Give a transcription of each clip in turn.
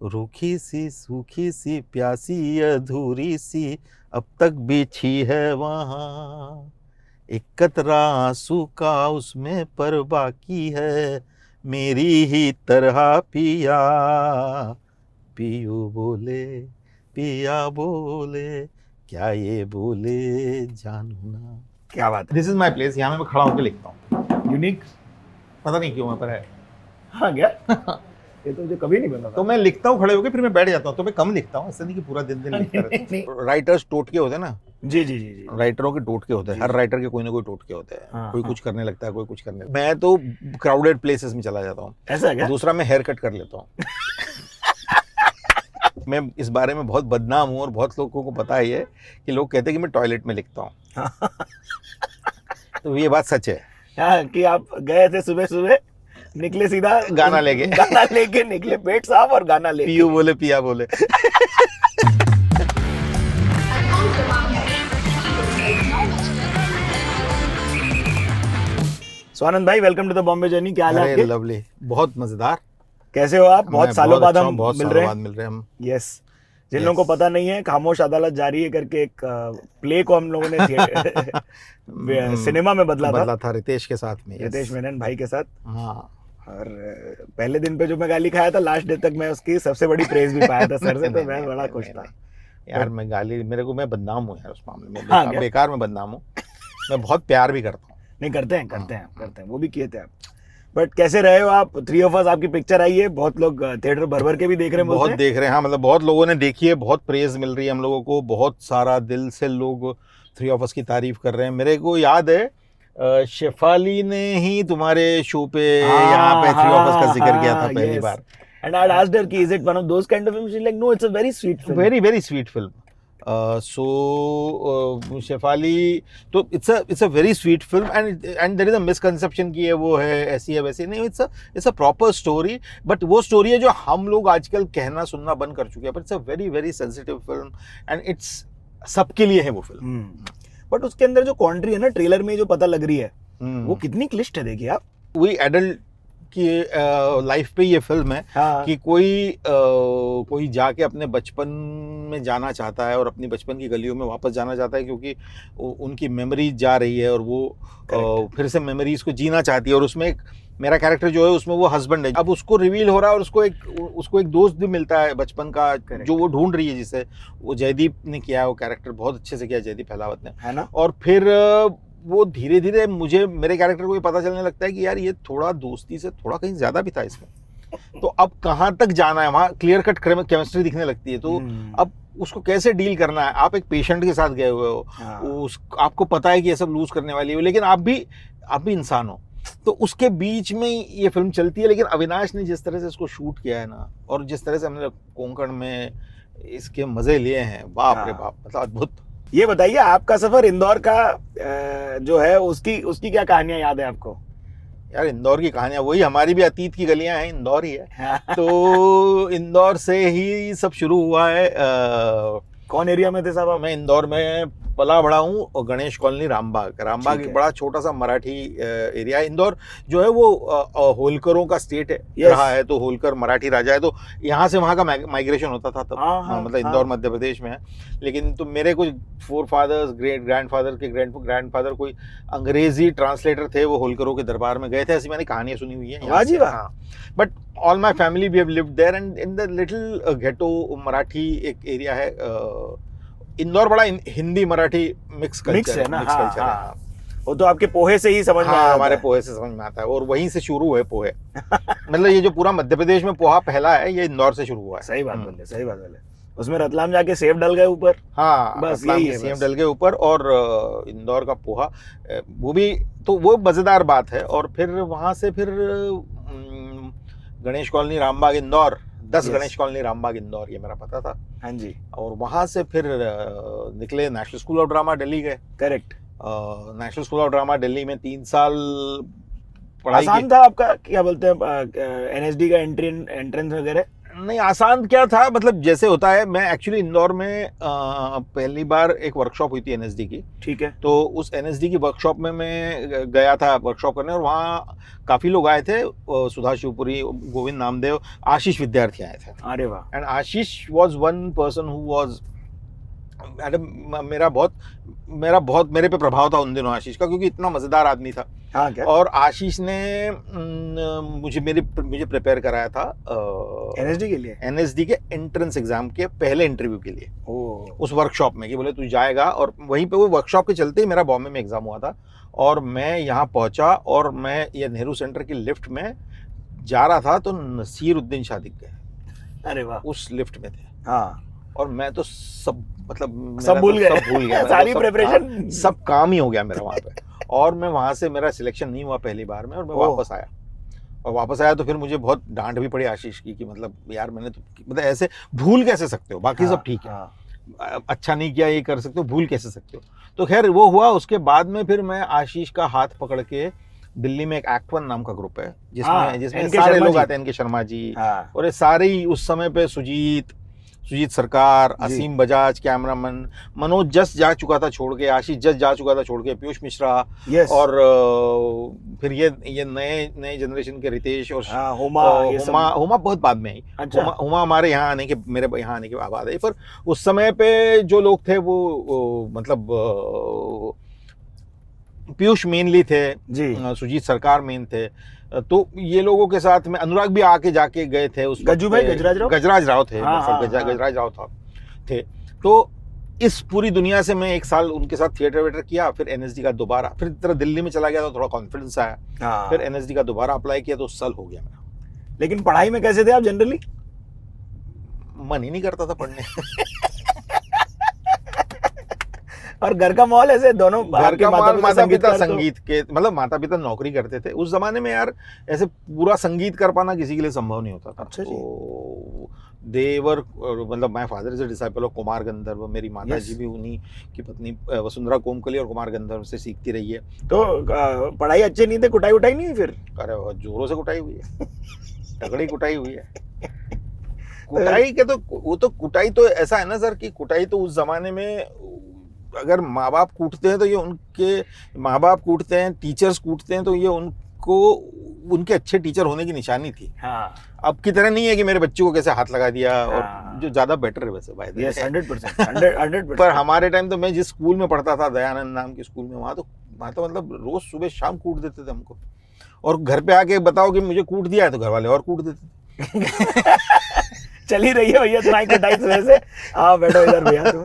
रूखी सी सूखी सी प्यासी अधूरी सी अब तक बिछी है वहाँ, एक कतरा आंसू का उसमें पर बाकी है मेरी ही तरह पिया। पियू बोले पिया बोले क्या ये बोले जानू ना। क्या बात है, दिस इज माई प्लेस, यहाँ मैं खड़ा होकर लिखता हूँ। यूनिक। पता नहीं क्यों वहाँ पर है। हाँ क्या ये तो मुझे कभी नहीं पता तो मैं लिखता हूँ खड़े होकर, फिर मैं बैठ जाता हूँ। तो मैं कम लिखता हूँ, ऐसा नहीं कि पूरा दिन दिन लिखता रहता हूँ। राइटर्स टोटके होते हैं ना, जी जी जी जी। राइटरों के टोटके होते हैं, हर राइटर के कोई ना कोई टोटके होते हैं। हाँ, कोई हाँ। कुछ करने लगता है, कोई कुछ करने। मैं तो क्राउडेड प्लेसेस में चला जाता हूँ। ऐसा है क्या? दूसरा, मैं हेयर कट कर लेता हूँ। मैं इस बारे में बहुत बदनाम हूँ और बहुत लोगों को पता ही है कि लोग कहते हैं कि मैं टॉयलेट में लिखता हूँ। तो ये बात सच है। हाँ कि आप गए थे सुबह सुबह, निकले सीधा गाना लेके निकले, पेट साफ और गाना लेके। पियू बोले पिया बोले। स्वानंद भाई, welcome to the Bombay journey. क्या हाल है अरे आपके? लवली, बहुत मजेदार। कैसे हो आप? बहुत मैं सालों बाद अच्छा हम हूँ, बहुत मिल सालों रहे बाद हैं। मिल रहे हैं हम। यस। जिन लोगों को पता नहीं है, खामोश अदालत जारी है करके एक प्ले को हम लोगों ने सिनेमा में बदला था रितेश के साथ में, रितेश मेनन भाई के साथ। हाँ। और पहले दिन पे जो मैं गाली खाया था, लास्ट डे तक मैं उसकी सबसे बड़ी प्रेज भी पाया था सर से, तो मैं बड़ा खुश था यार। मैं गाली, मैं बदनाम हूँ यार उस मामले में। हाँ, बेकार में बदनाम हूँ। मैं बहुत प्यार भी करता हूँ। नहीं, करते हैं, वो भी किए थे आप। बट कैसे रहे हो आप? 3 of Us आपकी पिक्चर आई है, बहुत लोग थिएटर भर भर के भी देख रहे हैं, बहुत बोलते हैं। देख रहे हैं, हाँ। मतलब बहुत लोगों ने देखी है, बहुत प्रेज मिल रही है हम लोगों को, बहुत सारा दिल से लोग 3 of Us की तारीफ कर रहे हैं। मेरे को याद है शेफाली ने ही तुम्हारे शो पे यहाँ पे 3 of Us का जिक्र किया था पहली बार। And I asked her, is it one of those kind of films? She's like, no, it's a very sweet film. Very very sweet film. Shefali, तो it's a very sweet film and there is a misconception कि ये वो है, ऐसी है वैसी नहीं। It's a proper story. But वो स्टोरी है जो हम लोग आजकल कहना सुनना बंद कर चुके हैं। But it's a very very sensitive film and it's सबके लिए है वो फिल्म। बट उसके अंदर जो कॉन्ट्री है ना, ट्रेलर में जो पता लग रही है, वो कितनी क्लिष्ट है, देखिए आप। वही एडल्ट की लाइफ पे ये फिल्म है। हाँ। कि कोई जाके अपने बचपन में जाना चाहता है और अपनी बचपन की गलियों में वापस जाना चाहता है, क्योंकि उनकी मेमोरीज जा रही है और वो फिर से मेमोरीज को जीना चाहती है। और उसमें एक मेरा कैरेक्टर जो है, उसमें वो हस्बैंड है। अब उसको रिवील हो रहा है और उसको एक दोस्त भी मिलता है बचपन का, जो वो ढूंढ रही है, जिसे वो जयदीप ने किया है। वो कैरेक्टर बहुत अच्छे से किया है जयदीप फैलावत ने, है ना। और फिर वो धीरे धीरे मेरे कैरेक्टर को ये पता चलने लगता है कि यार ये थोड़ा दोस्ती से थोड़ा कहीं ज्यादा भी था इसमें। तो अब कहाँ तक जाना है, वहाँ क्लियर कट केमिस्ट्री दिखने लगती है। तो अब उसको कैसे डील करना है। आप एक पेशेंट के साथ गए हुए हो, आपको पता है कि ये सब लूज करने वाली हो, लेकिन आप भी इंसान हो। तो उसके बीच में ये फिल्म चलती है। लेकिन अविनाश ने जिस तरह से इसको शूट किया है ना, और जिस तरह से हमने कोंकण में इसके मजे लिए हैं, बाप रे बाप, मतलब अद्भुत। ये बताइए, आपका सफर इंदौर का जो है, उसकी क्या कहानियां याद है आपको? यार इंदौर की कहानियां वही, हमारी भी अतीत की गलियां हैं, इंदौर ही है। तो इंदौर से ही सब शुरू हुआ है। कौन एरिया में थे साहब? मैं इंदौर में पला बड़ा हूँ, और गणेश कॉलोनी, रामबाग एक बड़ा छोटा सा मराठी एरिया है। इंदौर जो है वो होलकरों का स्टेट है, रहा है। तो होलकर मराठी राजा है, तो यहाँ से वहाँ का माइग्रेशन होता था तब। मतलब इंदौर मध्य प्रदेश में है। लेकिन तो मेरे कुछ फोर फादर्स, ग्रेट ग्रैंडफादर के ग्रैंडफादर कोई अंग्रेजी ट्रांसलेटर थे, वो होलकरों के दरबार में गए थे, ऐसी मैंने कहानियां सुनी हुई है। But all my family we have lived there and in the little ghetto Marathi एक एरिया है। इंदौर बड़ा हिंदी मराठी मिक्स है ना। वो तो आपके पोहे से ही समझ में आता है। हमारे पोहे से समझ में आता है, और वहीं से शुरू है पोहे। मतलब ये जो पूरा मध्य प्रदेश में पोहा फैला है, ये इंदौर से शुरू हुआ है। सही बात बोले। उसमें रतलाम जाके सेब डल गए ऊपर। हाँ, बस यही है, सेब डल गए ऊपर। और इंदौर का पोहा, वो भी तो वो मजेदार बात है। और फिर वहां से फिर गणेश कॉलोनी, रामबाग, इंदौर, 10 गणेश कॉलोनी, रामबाग, इंदौर, ये मेरा पता था। हाँ जी। और वहां से फिर निकले, national school of drama Delhi गए। Correct. National school of drama Delhi में 3 साल पढ़ाई। आसान था आपका, क्या बोलते हैं, एनएसडी का एंट्रेंस वगैरह? नहीं आसान क्या था, मतलब जैसे होता है, मैं एक्चुअली इंदौर में पहली बार एक वर्कशॉप हुई थी एनएसडी की। ठीक है। तो उस एनएसडी की वर्कशॉप में मैं गया था वर्कशॉप करने, और वहाँ काफ़ी लोग आए थे, सुधा शिवपुरी, गोविंद नामदेव, आशीष विद्यार्थी आए थे। अरे वाह। And Ashish was one person who was, मेरा बहुत मेरे पे प्रभाव था उन दिनों आशीष का, क्योंकि इतना मज़ेदार आदमी था। हाँ क्या? और आशीष ने मुझे प्रिपेयर कराया था एनएसडी के लिए? एनएसडी के एंट्रेंस एग्जाम के पहले इंटरव्यू के लिए, उस वर्कशॉप में, कि बोले तू जाएगा। और वहीं पे वो वर्कशॉप के चलते ही मेरा बॉम्बे में एग्जाम हुआ था, और मैं यहाँ पहुंचा, और मैं ये नेहरू सेंटर की लिफ्ट में जा रहा था, तो नसीरुद्दीन शाह दिख गए। अरे वाह। उस लिफ्ट में थे। हाँ। और मैं तो सब, मतलब सब भूल गए, सब भूल गया सारी प्रिपरेशन, सब काम ही हो गया मेरा वहाँ पे। और मैं वहाँ से, मेरा सिलेक्शन नहीं हुआ पहली बार में, और मैं वापस आया। और वापस आया तो फिर मुझे बहुत डांट भी पड़ी आशीष की, कि मतलब यार मैंने तो, मतलब ऐसे भूल कैसे सकते हो, बाकी सब ठीक है, अच्छा नहीं किया, ये कर सकते हो, भूल कैसे सकते हो। तो खैर वो हुआ। उसके बाद में फिर मैं आशीष का हाथ पकड़ के, दिल्ली में एक एक्ट वन नाम का ग्रुप है जिसमें सारे लोग आते हैं, इनके शर्मा जी, और ये सारे ही उस समय पे सुजीत सरकार, असीम बजाज कैमरामैन, मनोज जस्ट जा चुका था छोड़ के, आशीष जस्ट जा चुका था छोड़ के, पीयूष मिश्रा, और फिर ये नए जनरेशन के रितेश और हुमा बहुत बाद में आई। अच्छा। हुमा हमारे यहाँ आने के, मेरे यहाँ आने के बाद आई। पर उस समय पे जो लोग थे वो मतलब पीयूष मेनली थे जी, सुजीत सरकार मेन थे। तो ये लोगों के साथ में अनुराग भी आके जाके गए थे उस गजराज राव थे। गजराज राव था थे। तो इस पूरी दुनिया से मैं एक साल उनके साथ थिएटर वेटर किया, फिर एनएसडी का दोबारा, फिर तरह दिल्ली में चला गया, तो थोड़ा कॉन्फिडेंस आया, फिर एनएसडी का दोबारा अप्लाई किया, तो साल हो गया मेरा। लेकिन पढ़ाई में कैसे थे आप जनरली? मन ही नहीं करता था पढ़ने। और घर का माहौल ऐसे, दोनों घर का माहौल, माता पिता संगीत के, मतलब माता पिता नौकरी करते थे उस जमाने में यार, ऐसे पूरा संगीत कर पाना किसी के लिए संभव नहीं होता था। अच्छा जी। तो देवर, मतलब my father is a disciple of Kumar Gandharva, मेरी माता जी भी उन्हीं की पत्नी वसुंधरा कोमकली और कुमार गंधर्व से सीखती रही है। तो पढ़ाई अच्छे नहीं थे, कुटाई उठाई नहीं फिर? अरे जोरों से कुटाई हुई है, तगड़ी कुटाई हुई है। कुटाई के तो, वो तो कुटाई तो ऐसा है ना सर, कि कुटाई तो उस जमाने में, अगर माँ बाप कूटते हैं तो ये उनके माँ बाप कूटते हैं, टीचर्स कूटते हैं, तो ये उनको उनके अच्छे टीचर होने की निशानी थी। हाँ। अब की तरह नहीं है कि मेरे बच्चे को कैसे हाथ लगा दिया। हाँ। और जो ज्यादा बेटर है वैसे भाई, 100%। पर हमारे टाइम तो, मैं जिस स्कूल में पढ़ता था, दयानंद नाम के स्कूल में, वहाँ तो मतलब रोज सुबह शाम कूट देते थे हमको। और घर पे आके बताओ कि मुझे कूट दिया है, तो घर वाले और कूट देते थे। चल ही रही है भैया तुम्हारी कुटाई से, हाँ बैठो इधर भैया तुम।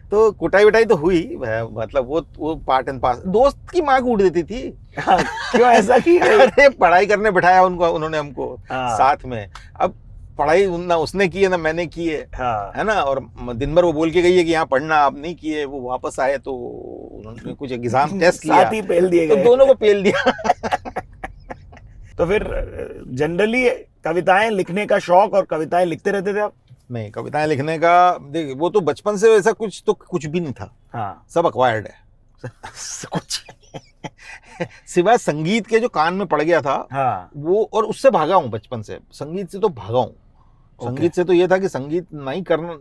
तो कुटाई वटाई तो हुई, मतलब वो पार्ट एंड पास। दोस्त की माँ कूट देती थी। हाँ, क्यों ऐसा की? अरे पढ़ाई करने बिठाया उन्होंने हमको। हाँ। साथ में। अब पढ़ाई ना उसने की है ना मैंने की है। हाँ। है ना। और दिन भर वो बोल के गई है कि यहाँ पढ़ना, आप नहीं किए। वो वापस आए तो उन्होंने कुछ एग्जाम टेस्ट किया, साथ ही पेल दिए गए, तो दोनों को पेल दिया। तो फिर जनरली कविताएं लिखने का शौक, और कविताएं लिखते रहते थे आप? नहीं, कविताएं लिखने का देख, वो तो बचपन से वैसा कुछ भी नहीं था। हाँ। सब अक्वायर्ड है। कुछ सिवाय संगीत के जो कान में पड़ गया था। हाँ। वो, और उससे भागा हूँ बचपन से, संगीत से तो भागा हूँ। संगीत से तो ये था कि संगीत नहीं करना,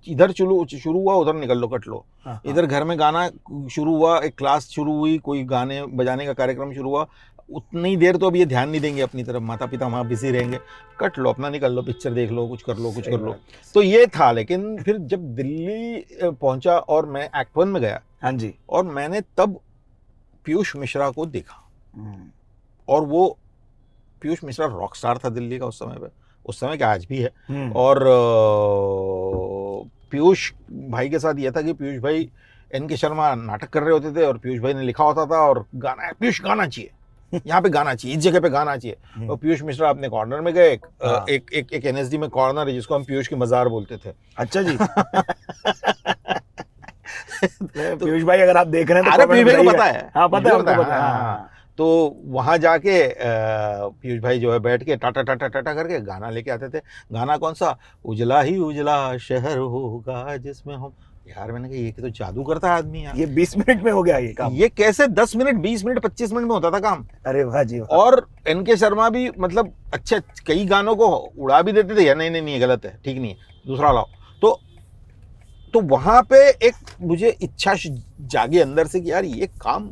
इधर शुरू हुआ उधर निकल लो, कट लो। हाँ। इधर घर में गाना शुरू हुआ, एक क्लास शुरू हुई, कोई गाने बजाने का कार्यक्रम शुरू हुआ, उतनी देर तो अब ये ध्यान नहीं देंगे अपनी तरफ, माता पिता वहाँ बिजी रहेंगे, कट लो अपना, निकल लो, पिक्चर देख लो, कुछ कर लो। तो ये था। लेकिन फिर जब दिल्ली पहुंचा और मैं एक्ट वन में गया, हाँ जी, और मैंने तब पीयूष मिश्रा को देखा, और वो पीयूष मिश्रा रॉक स्टार था दिल्ली का उस समय पे, उस समय क्या आज भी है। और पीयूष भाई के साथ ये था कि पीयूष भाई, एन.के. शर्मा नाटक कर रहे होते थे, और पीयूष भाई ने लिखा होता था, और गाना, पीयूष गाना चाहिए, यहाँ पे गाना चाहिए, इस जगह पे गाना चाहिए। और पीयूष मिश्रा अपने कॉर्नर में गए, एक एनएसडी में कॉर्नर है जिसको हम पीयूष की मजार बोलते थे। अच्छा जी। पीयूष भाई अगर आप देख रहे हैं तो अरे पीयूष भाई को पता है। हाँ, पता है। हाँ। तो वहां जाके पीयूष भाई जो है बैठ के टाटा टाटा टाटा करके गाना लेके आते थे। गाना कौन सा? उजला ही उजला शहर होगा जिसमें हम यार मैंने कहा ये तो जादू करता है आदमी यार, ये 20 मिनट में हो गया ये काम। ये कैसे 10 मिनट 20 मिनट 25 मिनट में होता था काम। अरे वाह जी वाह। और एनके शर्मा भी मतलब अच्छा कई गानों को उड़ा भी देते थे, या नहीं नहीं नहीं गलत है, ठीक नहीं है, दूसरा लाओ। तो वहां पे एक मुझे इच्छा जागी अंदर से कि यार ये काम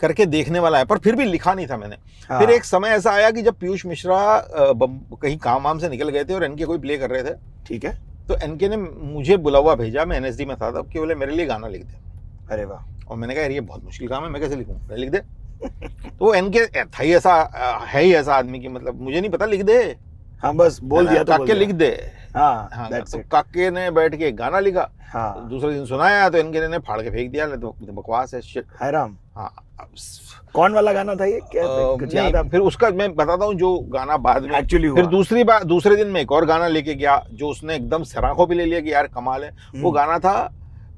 करके देखने वाला है, पर फिर भी लिखा नहीं था मैंने। हाँ। फिर एक समय ऐसा आया कि जब पीयूष मिश्रा कहीं काम वाम से निकल गए थे और एनके कोई प्ले कर रहे थे, ठीक है। तो एनके ने मुझे बुलावा भेजा, मैं एनएसडी में था तब, कि बोले मेरे लिए गाना लिख दे। अरे वाह। और मैंने कहा यार ये बहुत मुश्किल काम है, मैं कैसे लिखूं, लिख दे। तो वो एनके था ही ऐसा, है ही ऐसा आदमी की मतलब मुझे नहीं पता, लिख दे। हाँ बस बोल दिया तो काके लिख दे। हाँ, हाँ, that's तो it। काके ने बैठ के एक गाना लिखा। हाँ। दूसरे दिन सुनाया तो इनके ने फाड़ के फेंक दिया, तो बकवास है, शिट। हाय राम। हाँ कौन वाला गाना था ये, क्या कुछ याद है? फिर उसका मैं बताता हूँ जो गाना बाद में एक्चुअली फिर दूसरे दिन में एक और गाना लेके गया जो उसने एकदम सराखों पे ले लिया कि यार कमाल है। वो गाना था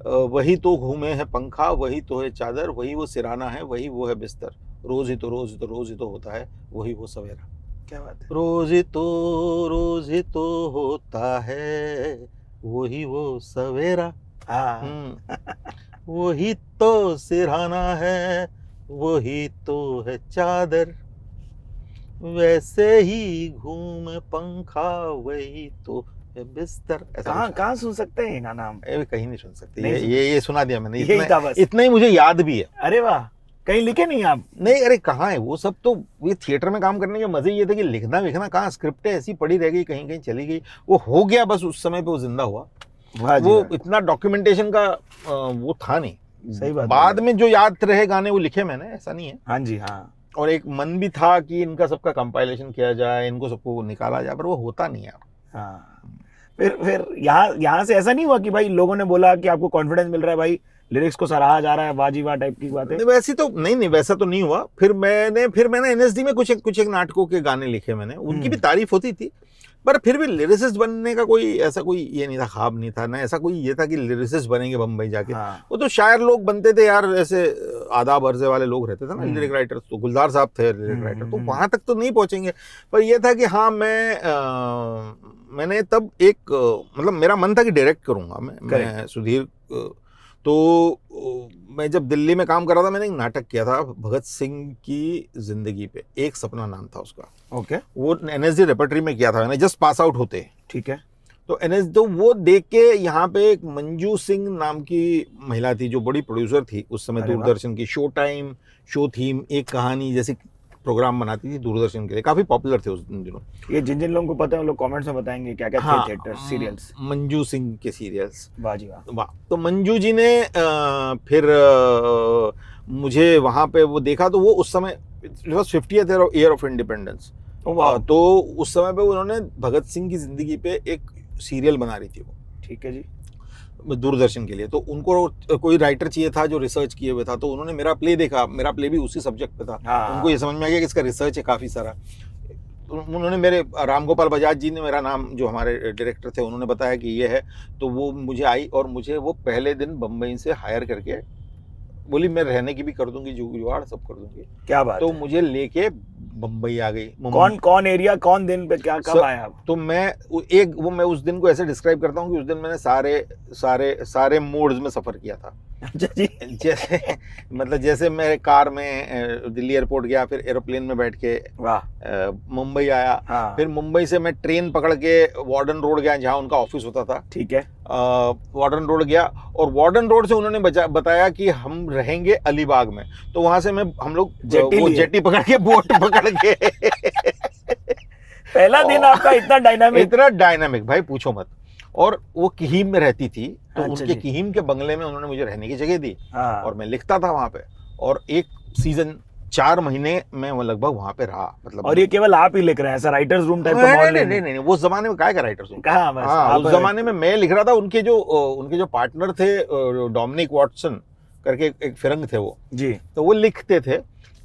वही तो घूमे है पंखा, वही तो है चादर, वही वो सिराना है, वही वो है बिस्तर, रोज ही तो होता है वही वो सवेरा। क्या बात है। रोज ही तो होता है वही वो सवेरा। हाँ। वही तो सिरहाना है, वही तो है चादर, वैसे ही घूम पंखा, वही तो है बिस्तर। कहाँ सुन सकते हैं ये गाना हम? कहीं नहीं सुन सकते। नहीं ये सुना दिया मैंने, यही था बस। इतना ही मुझे याद भी है। अरे वाह, कहीं लिखे नहीं आप? नहीं, अरे कहाँ है वो सब। तो ये थिएटर में काम करने के मजे ये थे कि लिखना विखना कहाँ, स्क्रिप्टें ऐसी पड़ी रह गई, कहीं कहीं चली गई, वो हो गया बस उस समय पे वो जिंदा हुआ। वो इतना डॉक्यूमेंटेशन का वो था नहीं। सही बात। बाद में जो याद रहे गाने वो लिखे मैंने, ऐसा नहीं है। हाँ जी हाँ। और एक मन भी था कि इनका सबका कंपाइलेशन किया जाए, इनको सबको निकाला जाए, पर वो होता नहीं है। हाँ। फिर यहाँ से ऐसा नहीं हुआ कि भाई लोगों ने बोला कि आपको कॉन्फिडेंस मिल रहा है, भाई लिरिक्स को सराहा जा रहा है, वाह जी वाह टाइप की बात है? वैसी तो नहीं, वैसा तो नहीं हुआ। फिर मैंने एनएसडी में कुछ एक नाटकों के गाने लिखे मैंने, उनकी भी तारीफ होती थी, पर फिर भी लिरिसिस्ट बनने का कोई ऐसा कोई ये नहीं था, ख्वाब नहीं था ना, ऐसा कोई ये था कि लिरिसिस्ट बनेंगे बम्बई जाके। हाँ। वो तो शायर लोग बनते थे यार, ऐसे आदाब अर्जे वाले लोग रहते थे ना लिरिक राइटर्स, तो गुलजार साहब थे लिरिक राइटर, तो वहां तक तो नहीं पहुंचेंगे। पर ये था कि हाँ मैंने तब एक मतलब मेरा मन था कि डायरेक्ट करूंगा मैं सुधीर। तो मैं जब दिल्ली में काम कर रहा था, मैंने एक नाटक किया था भगत सिंह की जिंदगी पे, एक सपना नाम था उसका। ओके। वो एनएसडी रेपर्टरी में किया था मैंने, जस्ट पास आउट होते। ठीक है। तो तो वो देख के यहाँ पे एक मंजू सिंह नाम की महिला थी जो बड़ी प्रोड्यूसर थी उस समय दूरदर्शन की, शो टाइम, शो थीम, एक कहानी जैसी प्रोग्राम बनाती थी दूरदर्शन के लिए, काफी पॉपुलर थे उस दिनों। ये जिन जिन लोगों को पता है उन लोग कमेंट्स में बताएंगे क्या क्या थे थिएटर सीरियल्स। मंजू सिंह के सीरियल्स। वाह जी वाह। वाह। तो मंजू जी ने फिर मुझे वहां पे वो देखा, तो वो उस समय 50th ईयर ऑफ इंडिपेंडेंस, तो उस समय पे उन्होंने भगत सिंह की जिंदगी पे एक सीरियल बना रही थी वो। ठीक है जी। दूरदर्शन के लिए, तो उनको कोई राइटर चाहिए था जो रिसर्च किए हुए था, तो उन्होंने मेरा प्ले देखा, मेरा प्ले भी उसी सब्जेक्ट पे था। हाँ। उनको ये समझ में आ गया कि इसका रिसर्च है काफी सारा। उन्होंने मेरे राम गोपाल बजाज जी ने मेरा नाम, जो हमारे डायरेक्टर थे, उन्होंने बताया कि ये है, तो वो मुझे आई और मुझे वो पहले दिन बम्बई से हायर करके बोली मैं रहने की भी कर दूंगी, जुगाड़ सब कर दूंगी। क्या बात। तो मुझे लेके बम्बई आ गई। कौन एरिया, कौन दिन पे, क्या कब आया आप? तो मैं उस दिन को ऐसे डिस्क्राइब करता हूँ कि उस दिन मैंने सारे मोड्स में सफर किया था। अच्छा जी। जैसे मतलब जैसे मैं कार में दिल्ली एयरपोर्ट गया, फिर एरोप्लेन में बैठ के मुंबई आया। हाँ। फिर मुंबई से मैं ट्रेन पकड़ के वार्डन रोड गया जहाँ उनका ऑफिस होता था। ठीक है। वार्डन रोड गया और वार्डन रोड से उन्होंने बताया कि हम रहेंगे अलीबाग में, तो वहां से हम लोग वो जेटी पकड़ के बोट पकड़ के पहला दिन आपका इतना डायनामिक भाई पूछो मत। और वो किहीम में रहती थी, तो अच्छा उनके किहीम के बंगले में उन्होंने मुझे रहने की जगह दी। हाँ। और मैं लिखता था वहां पे, और एक सीजन 4 महीने मैं लगभग वहां पे रहा। मतलब और ये केवल आप ही लिख रहे हैं, ऐसा राइटर्स रूम टाइप का माहौल? नहीं, वो जमाने में काय का राइटर्स रूम कहाँ बस। हाँ, उस जमाने में मैं लिख रहा था। उनके जो पार्टनर थे डोमिनिक वॉटसन करके एक फिरंग थे वो जी, तो वो लिखते थे।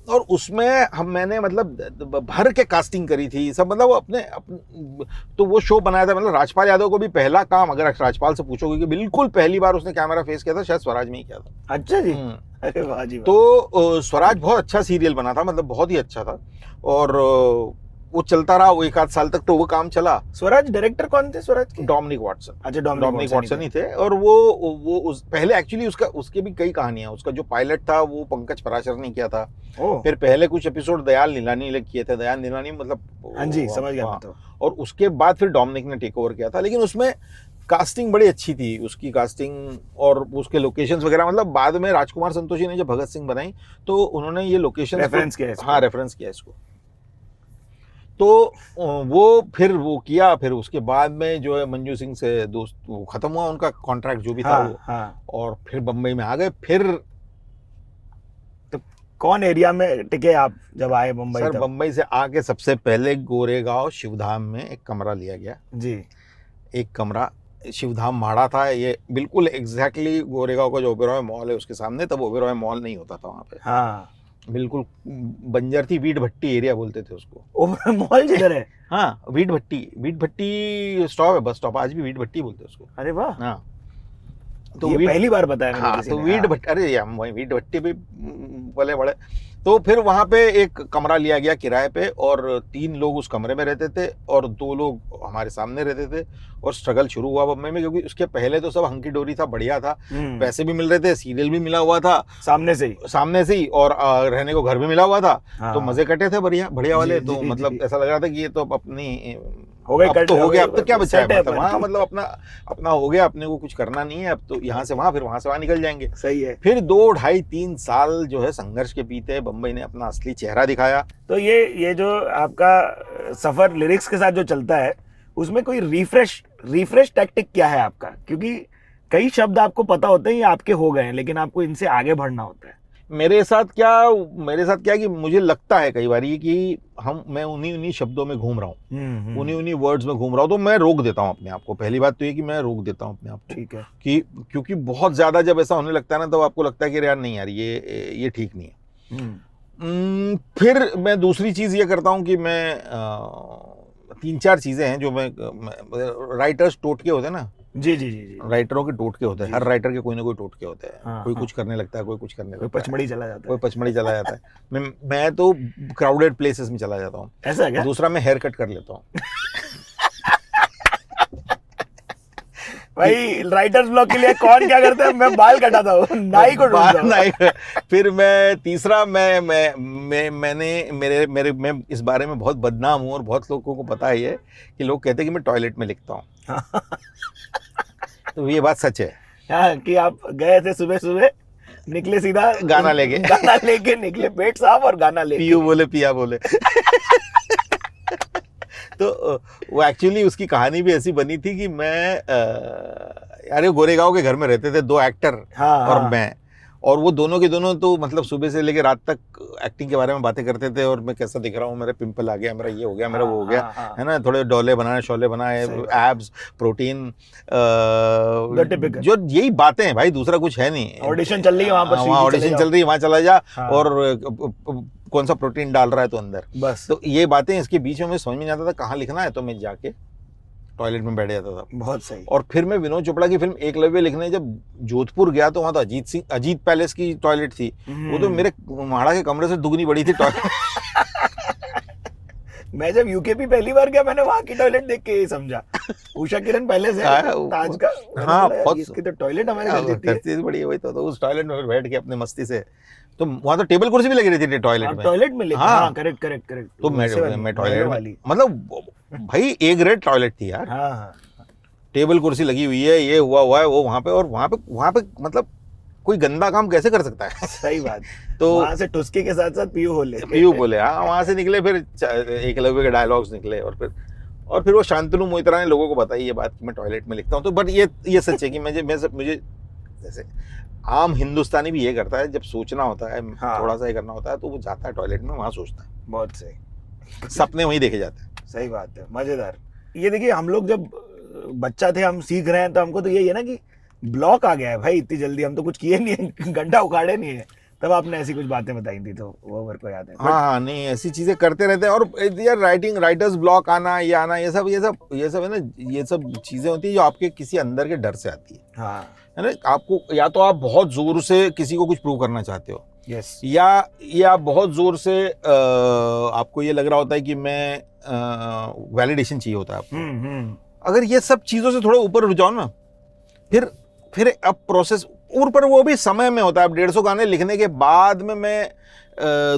और उसमें मैंने मतलब भर के कास्टिंग करी थी सब, मतलब अपने तो वो शो बनाया था। मतलब राजपाल यादव को भी पहला काम, अगर राजपाल से पूछोगे कि बिल्कुल पहली बार उसने कैमरा फेस किया था, शायद स्वराज में ही किया था। अच्छा जी। अरे वाह जी। तो स्वराज बहुत अच्छा सीरियल बना था, मतलब बहुत ही अच्छा था। और वो चलता रहा, वो 1 आध साल तक तो वो काम चला। स्वराज डायरेक्टर कौन थे स्वराज के? Dominic Watson. अच्छा, डोमिनिक वॉटसन ही थे। और वो पहले एक्चुअली उसके भी कई कहानियां, उसका जो पायलट था वो पंकज पराशर ने किया था। फिर पहले कुछ एपिसोड दयाल निलानी ने किए थे। दयाल निलानी मतलब, हाँ जी, समझ गया मैं तो। और उसके बाद फिर डोमिनिक ने टेक ओवर किया था। लेकिन उसमें कास्टिंग बड़ी अच्छी थी, उसकी कास्टिंग और उसके लोकेशंस वगैरह। मतलब बाद में राजकुमार संतोषी ने जब भगत सिंह बनाई तो उन्होंने ये लोकेशन रेफरेंस किया इसको। हाँ, रेफरेंस किया इसको। तो वो फिर वो किया। फिर उसके बाद में जो है मंजू सिंह से दोस्त वो खत्म हुआ उनका कॉन्ट्रैक्ट जो भी था वो। हाँ। और फिर बम्बई में आ गए। फिर तो कौन एरिया में टिके आप जब आए मुंबई? सर बम्बई से आके सबसे पहले गोरेगांव शिवधाम में एक कमरा लिया गया जी। एक कमरा शिवधाम माड़ा था। ये बिल्कुल एग्जैक्टली गोरेगांव का जो ओबेरॉय मॉल है उसके सामने। तब ओबेरॉय मॉल नहीं होता था वहाँ पे। हाँ, बिल्कुल बंजर थी, वीट भट्टी एरिया बोलते थे उसको। ओबेरॉय मॉल जिधर है? हाँ, वीट भट्टी स्टॉप है, बस स्टॉप। आज भी वीट भट्टी बोलते हैं उसको। अरे वाह, हाँ, तो ये पहली बार बताया मैंने हाँ, किसी तो ने। वीट भट्टी, अरे यार वही वीट भट्टी भी पले बड़े। तो फिर वहाँ पे एक कमरा लिया गया किराए पे, और 3 लोग उस कमरे में रहते थे और 2 लोग हमारे सामने रहते थे। और स्ट्रगल शुरू हुआ बम्बई में, क्योंकि उसके पहले तो सब हंकी डोरी था, बढ़िया था, पैसे भी मिल रहे थे, सीरियल भी मिला हुआ था सामने से ही, और रहने को घर भी मिला हुआ था। हाँ। तो मजे कटे थे बढ़िया बढ़िया वाले। जी, तो जी, मतलब जी। ऐसा लग रहा था कि ये तो अपनी हो गए, अब तो हो गया, अब तो क्या बचा है सेट है मतलब। हाँ, मतलब अपना हो गया, अपने को कुछ करना नहीं है अब तो। यहाँ से वहाँ, फिर वहाँ से वहाँ निकल जाएंगे। सही है। फिर 2 ढाई 3 साल जो है संघर्ष के बीते। बम्बई ने अपना असली चेहरा दिखाया। तो ये जो आपका सफर लिरिक्स के साथ जो चलता है, उसमें कोई रिफ्रेश टैक्टिक क्या है आपका? क्योंकि कई शब्द आपको पता होते हैं, ये आपके हो गए हैं, लेकिन आपको इनसे आगे बढ़ना होता है। मेरे साथ क्या है कि मुझे लगता है कई बार कि मैं उन्हीं शब्दों में घूम रहा हूँ, उन्हीं वर्ड्स में घूम रहा हूँ। तो मैं रोक देता हूँ अपने आप को। पहली बात तो ये कि मैं रोक देता हूँ अपने आप को। ठीक है। कि क्योंकि बहुत ज्यादा जब ऐसा होने लगता है ना, तो आपको लगता है कि यार नहीं यार, ये ठीक नहीं है। फिर मैं दूसरी चीज ये करता हूँ कि मैं 3-4 चीजें हैं जो मैं राइटर्स टोटके होते हैं ना। जी। राइटरों के टोटके होते हैं। हर राइटर के कोई ना कोई टोटके होते हैं। हाँ, कोई हाँ। कुछ करने लगता है, कोई कुछ करने लगता है, पचमढ़ी चला जाता कोई है। पचमढ़ी चला जाता है। मैं तो क्राउडेड प्लेसेस में चला जाता हूँ। ऐसा क्या? दूसरा, मैं हेयर कट कर लेता हूँ। भाई राइटर्स ब्लॉक के लिए कौन क्या करता है? मैं बाल कटाता हूँ, नाई को ढूंढता हूँ। नाई। फिर मैं तीसरा, मैं इस बारे में बहुत बदनाम हूँ और बहुत लोगों को पता है ये, कि लोग कहते हैं कि मैं टॉयलेट में लिखता हूँ। तो ये बात सच है। हाँ, कि आप गए थे सुबह निकले सीधा गाना लेके निकले, पेट साफ और गाना लेके। पिया बोले। तो वो एक्चुअली उसकी कहानी भी ऐसी बनी थी कि मैं अरे गोरेगांव के घर में रहते थे 2 एक्टर। हाँ, और हाँ। मैं, और वो दोनों के दोनों तो मतलब सुबह से लेकर रात तक एक्टिंग के बारे में बातें करते थे। और मैं कैसा दिख रहा हूँ, मेरा पिंपल आ गया, मेरा ये हो गया, मेरा वो हो गया, है ना। थोड़े डोले बनाए, शोले बनाए, एब्स, प्रोटीन, जो यही बातें हैं भाई, दूसरा कुछ है नहीं। ऑडिशन चल रही है वहाँ पर, वहाँ ऑडिशन चल रही है, वहाँ चला जा। हाँ। और कौन सा प्रोटीन डाल रहा है तो अंदर, बस। तो ये बातें इसके बीच में मुझे समझ में नहीं आता था कहाँ लिखना है। तो मैं जाके टॉयलेट में बैठ जाता था। बहुत सही। और फिर मैं विनोद चोपड़ा की फिल्म एकलव्य लिखने जब जोधपुर गया, तो वहाँ तो अजीत पैलेस की टॉयलेट थी। वो तो मेरे माड़ा के कमरे से दुगनी बड़ी थी टॉयलेट। मैं जब यूकेपी पहली बार गया, मैंने वहाँ की टॉयलेट देख के यही समझा, उषा किरण पहले से ताज का। हाँ, बहुत इसकी तो टॉयलेट हमारे घर से बड़ी है। वही तो उस टॉयलेट में बैठ के अपने मस्ती से। तो वहाँ तो टेबल कुर्सी भी लगी रहती थी टॉयलेट में। हाँ, करेक्ट। तो मैं टॉयलेट में, मतलब भाई A ग्रेड टॉयलेट थी यार। हाँ। टेबल कुर्सी लगी हुई है, ये हुआ है वो वहाँ पे। और वहाँ पे मतलब कोई गंदा काम कैसे कर सकता है? सही बात। तो वहाँ से टुस्की के साथ साथ पीयू बोले। हाँ, वहाँ से निकले, फिर एकलव्य के डायलॉग्स निकले। और फिर वो शांतनु मोहितरा ने लोगों को बताई ये बात कि मैं टॉयलेट में लिखता हूँ। तो बट ये सच है कि मुझे जैसे आम हिंदुस्तानी भी ये करता है, जब सोचना होता है, हाँ। थोड़ा सा ये करना होता है, तो वो जाता है टॉयलेट में, वहाँ सोचता है। बहुत सही। सपने वहीं देखे जाते हैं। सही बात है, मजेदार। ये देखिए, हम लोग जब बच्चा थे, हम सीख रहे हैं, तो हमको तो यही है ना कि ब्लॉक आ गया है भाई इतनी जल्दी, हम तो कुछ किए नहीं है, गड्ढा उखाड़े नहीं है। तब आपने ऐसी कुछ बातें बताई थी, तो वो मेरे को याद है। हाँ, नहीं, ऐसी चीजें करते रहते हैं। और यार राइटर्स ब्लॉक आना, ये आना, ये सब है ना, ये सब चीजें होती है जो आपके किसी अंदर के डर से आती है। हाँ। है ना। आपको या तो आप बहुत जोर से किसी को कुछ प्रूव करना चाहते हो, यस। या बहुत जोर से आपको ये लग रहा होता है कि मैं वैलिडेशन चाहिए होता है आपको। अगर ये सब चीजों से थोड़ा ऊपर उठ जाओ ना, फिर अब प्रोसेस ऊपर, वो भी समय में होता है। अब 150 गाने लिखने के बाद में मैं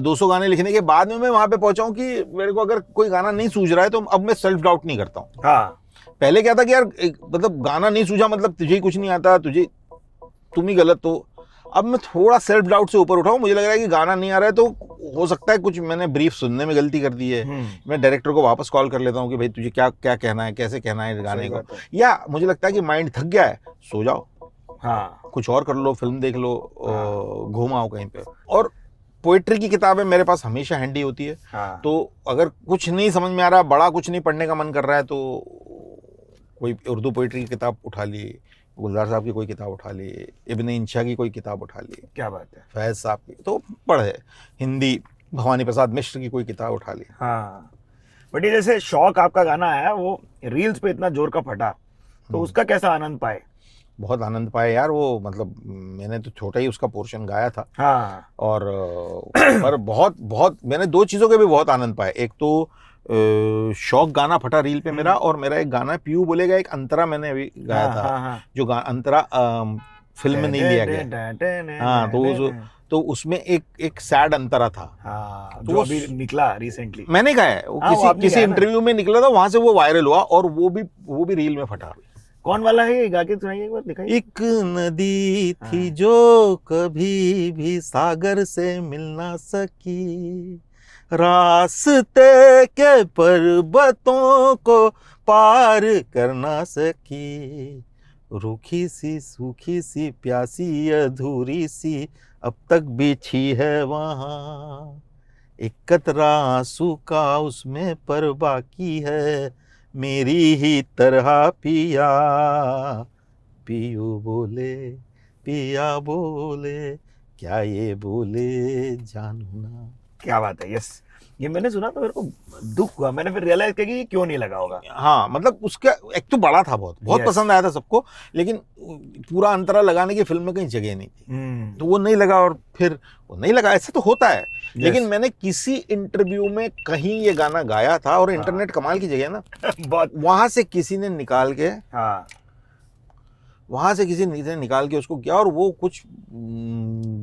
200 गाने लिखने के बाद में मैं वहां पे पहुंचा हूं कि मेरे को अगर कोई गाना नहीं सूझ रहा है तो अब मैं सेल्फ डाउट नहीं करता हूँ। हाँ। पहले क्या था कि यार मतलब गाना नहीं सूझा मतलब तुझे ही कुछ नहीं आता, तुम ही गलत हो। अब मैं थोड़ा सेल्फ डाउट से ऊपर उठाऊं, मुझे लग रहा है कि गाना नहीं आ रहा है तो हो सकता है कुछ मैंने ब्रीफ सुनने में गलती कर दी है। मैं डायरेक्टर को वापस कॉल कर लेता हूँ कि भाई तुझे क्या क्या कहना है, कैसे कहना है गाने को। या मुझे लगता है कि माइंड थक गया है, सो जाओ, हाँ, कुछ और कर लो, फिल्म देख लो, घूम आओ कहीं पे। और पोइट्री की किताबें मेरे पास हमेशा हैंडी होती है। हाँ। तो अगर कुछ नहीं समझ में आ रहा, बड़ा कुछ नहीं पढ़ने का मन कर रहा है, तो कोई उर्दू पोइट्री की किताब उठा ली, गुलजार साहब की कोई किताब उठा ली, इब्ने इंशा की कोई किताब उठा ली, क्या बात है, फैज साहब की तो पढ़े, हिंदी भवानी प्रसाद मिश्र की कोई किताब उठा ली। हाँ। बट ये जैसे शौक आपका गाना है वो रील्स पे इतना जोर का फटा, तो उसका कैसा आनंद पाए? बहुत आनंद पाए यार वो, मतलब मैंने तो छोटा ही उसका पोर्शन गाया था। हाँ। और पर बहुत मैंने दो चीज़ों के भी बहुत आनंद पाए। एक तो शौक गाना फटा रील पे मेरा, और मेरा एक गाना पीयू बोलेगा, एक अंतरा मैंने अभी गाया था। हाँ। जो अंतरा फिल्म में नहीं लिया गया। हाँ, तो उसमें एक सैड अंतरा था। हाँ, तो जो अभी निकला रिसेंटली। मैंने गाया है वो, किसी इंटरव्यू में निकला था, वहां से वो वायरल हुआ और वो भी रील में फटा। कौन वाला है ये, गा के सुनाइए एक बार, दिखाइए। एक नदी थी जो कभी भी सागर से मिल ना सकी, रास्ते के पर्वतों को पार कर ना सकी, रूखी सी सूखी सी प्यासी अधूरी सी अब तक बिछी है वहाँ, एक कतरा आंसू का उसमें पर बाकी है मेरी ही तरह पिया, पियू बोले पिया बोले क्या ये बोले जानू ना। क्या बात है, यस। ये मैंने सुना तो मेरे को दुख हुआ, मैंने फिर रियलाइज किया कि ये क्यों नहीं लगा होगा। हाँ, मतलब उसका एक तो बड़ा था, बहुत पसंद आया था सबको, लेकिन पूरा अंतरा लगाने की फिल्म में कहीं जगह नहीं थी, तो वो नहीं लगा, और फिर वो नहीं लगा। ऐसे तो होता है। लेकिन मैंने किसी इंटरव्यू में कहीं ये गाना गाया था, और इंटरनेट कमाल की जगह है ना बहुत, वहां से किसी ने निकाल के, हाँ, वहां से किसी ने निकाल के उसको किया, और वो कुछ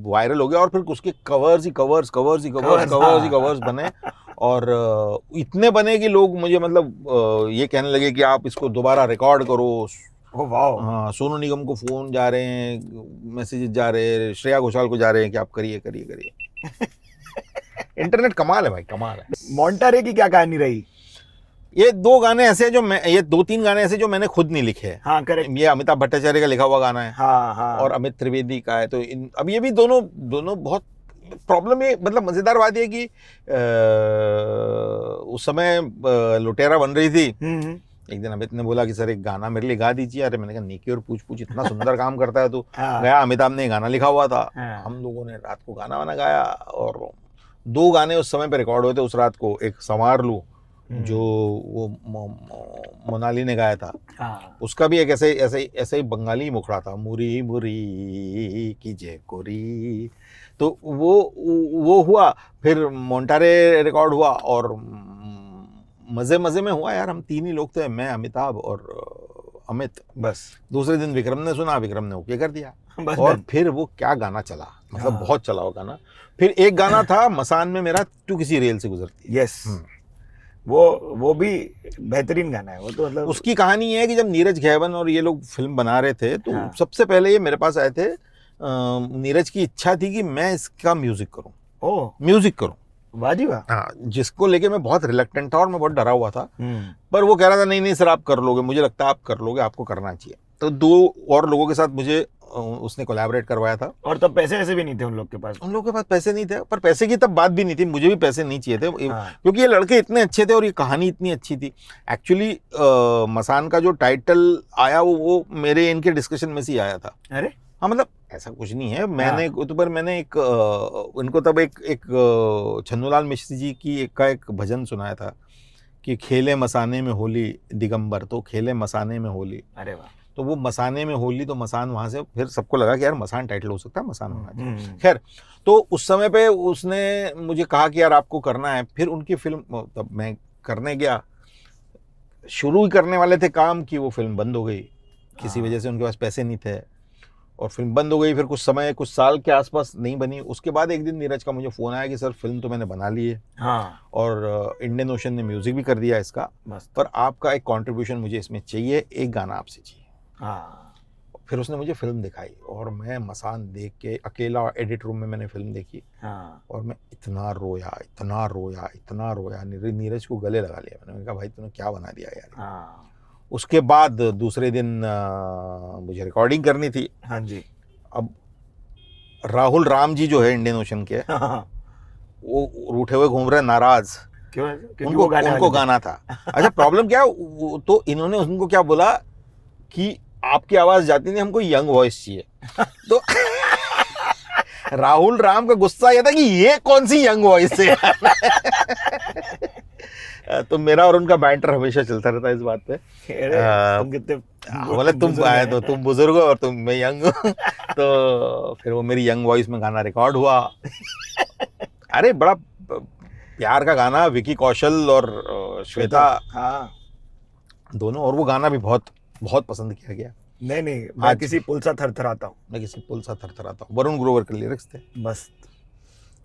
वायरल हो गया, और फिर उसके कवर्स बने, और इतने बने कि लोग मुझे मतलब ये कहने लगे कि आप इसको दोबारा रिकॉर्ड करो। Oh wow. हाँ, सोनू निगम को फोन जा रहे हैं, मैसेजेस जा रहे हैं, श्रेया घोषाल को जा रहे हैं कि आप करिए। इंटरनेट कमाल है भाई, कमाल है। मोंटारे की क्या कहानी रही? ये 2-3 गाने ऐसे जो मैंने खुद नहीं लिखे। हाँ, करेक्ट। ये अमिताभ भट्टाचार्य का लिखा हुआ गाना है। हाँ। और अमित त्रिवेदी का है। तो अब ये भी दोनों बहुत प्रॉब्लम, ये मतलब मजेदार बात है कि उस समय लुटेरा बन रही थी। एक दिन अमित ने बोला कि सर एक गाना मेरे लिए गा दीजिए। अरे मैंने कहा नेकी और पूछ इतना सुंदर काम करता है तो। गया, अमिताभ ने गाना लिखा हुआ था। हम लोगों ने रात को गाना वाना गाया, और 2 गाने उस समय पे रिकॉर्ड हुए थे उस रात को। एक संवार लूं जो वो मोनाली ने गाया था, उसका भी एक ऐसे ही बंगाली मुखड़ा था, मुरी मुरी की जय कोरी। तो वो हुआ। फिर मोंटारे रिकॉर्ड हुआ, और मजे में हुआ यार। हम 3 ही लोग थे, मैं, अमिताभ और अमित। बस दूसरे दिन विक्रम ने सुना, विक्रम ने ओके कर दिया। और फिर वो क्या गाना चला, मतलब बहुत चला वो गाना। फिर एक गाना था मसान में मेरा, तू किसी रेल से गुजरती। यस, वो भी बेहतरीन गाना है वो तो। मतलब उसकी कहानी ये है कि जब नीरज घैवन और ये लोग फिल्म बना रहे थे, तो सबसे पहले ये मेरे पास आए थे। नीरज की इच्छा थी कि मैं इसका म्यूजिक करूं। वाह जी वाह। हाँ, जिसको लेके मैं बहुत रिलक्टेंट था और मैं बहुत डरा हुआ था। पर वो कह रहा था नहीं सर आप कर लोगे, मुझे लगता है आप कर लोगे, आपको करना चाहिए। तो 2 और लोगों के साथ मुझे उसने कोलैबोरेट करवाया था। और तब पैसे ऐसे भी नहीं थे उन लोग के पास। पैसे नहीं थे, पर पैसे की तब बात भी नहीं थी। मुझे भी पैसे नहीं चाहिए थे, क्योंकि ये लड़के इतने अच्छे थे और ये कहानी इतनी अच्छी थी। एक्चुअली मसान का जो टाइटल आया वो मेरे इनके डिस्कशन में से ही आया था। अरे हाँ, मतलब ऐसा कुछ नहीं है। मैंने इनको तब एक छन्नूलाल मिश्र जी की एक भजन सुनाया था कि खेले मसाने में होली दिगंबर, तो खेले मसाने में होली। अरे वाह। तो वो मसाने में होली, तो मसान वहाँ से फिर सबको लगा कि यार मसान टाइटल हो सकता है, मसान होना चाहिए। खैर, तो उस समय पे उसने मुझे कहा कि यार आपको करना है। फिर उनकी फिल्म, तब मैं करने गया, शुरू ही करने वाले थे काम की, वो फिल्म बंद हो गई किसी वजह से, उनके पास पैसे नहीं थे और फिल्म बंद हो गई। फिर कुछ समय, कुछ साल के आसपास नहीं बनी। उसके बाद एक दिन नीरज का मुझे फ़ोन आया कि सर फिल्म तो मैंने बना ली है, हाँ, और इंडियन ओशन ने म्यूज़िक भी कर दिया इसका, पर आपका एक कंट्रीब्यूशन मुझे इसमें चाहिए, एक गाना आपसे चाहिए। हाँ, फिर उसने मुझे फिल्म दिखाई और मैं मसान देख के अकेला एडिट रूम में मैंने फिल्म देखी, हाँ, और मैं इतना रोया, इतना रोया, इतना रोया, नीरज को गले लगा लिया। मैंने कहा भाई तूने क्या बना दिया यार। हाँ, उसके बाद दूसरे दिन मुझे रिकॉर्डिंग करनी थी। हाँ जी, अब राहुल राम जी जो है इंडियन ओशन के, हाँ, वो रूठे हुए घूम रहे नाराज, क्यों? क्योंकि उनको उनको गाना था। अच्छा, प्रॉब्लम क्या, तो इन्होंने उनको क्या बोला कि आपकी आवाज जाती नहीं, हमको यंग वॉइस चाहिए। तो राहुल राम का गुस्सा यह था कि ये कौन सी यंग वॉइस है। तो मेरा और उनका बैंटर हमेशा चलता रहता है इस बात पे। तुम कितने बोले तुम आए तो तुम बुजुर्ग हो और तुम मैं यंग हूँ। तो फिर वो मेरी यंग वॉइस में गाना रिकॉर्ड हुआ। अरे बड़ा प्यार का गाना, विकी कौशल और श्वेता, हाँ, दोनों, और वो गाना भी बहुत बहुत पसंद किया गया। नहीं, मैं किसी पुल सा थरथराता हूँ, मैं किसी पुल सा थरथराता हूँ, वरुण ग्रोवर के लिरिक्स थे। बस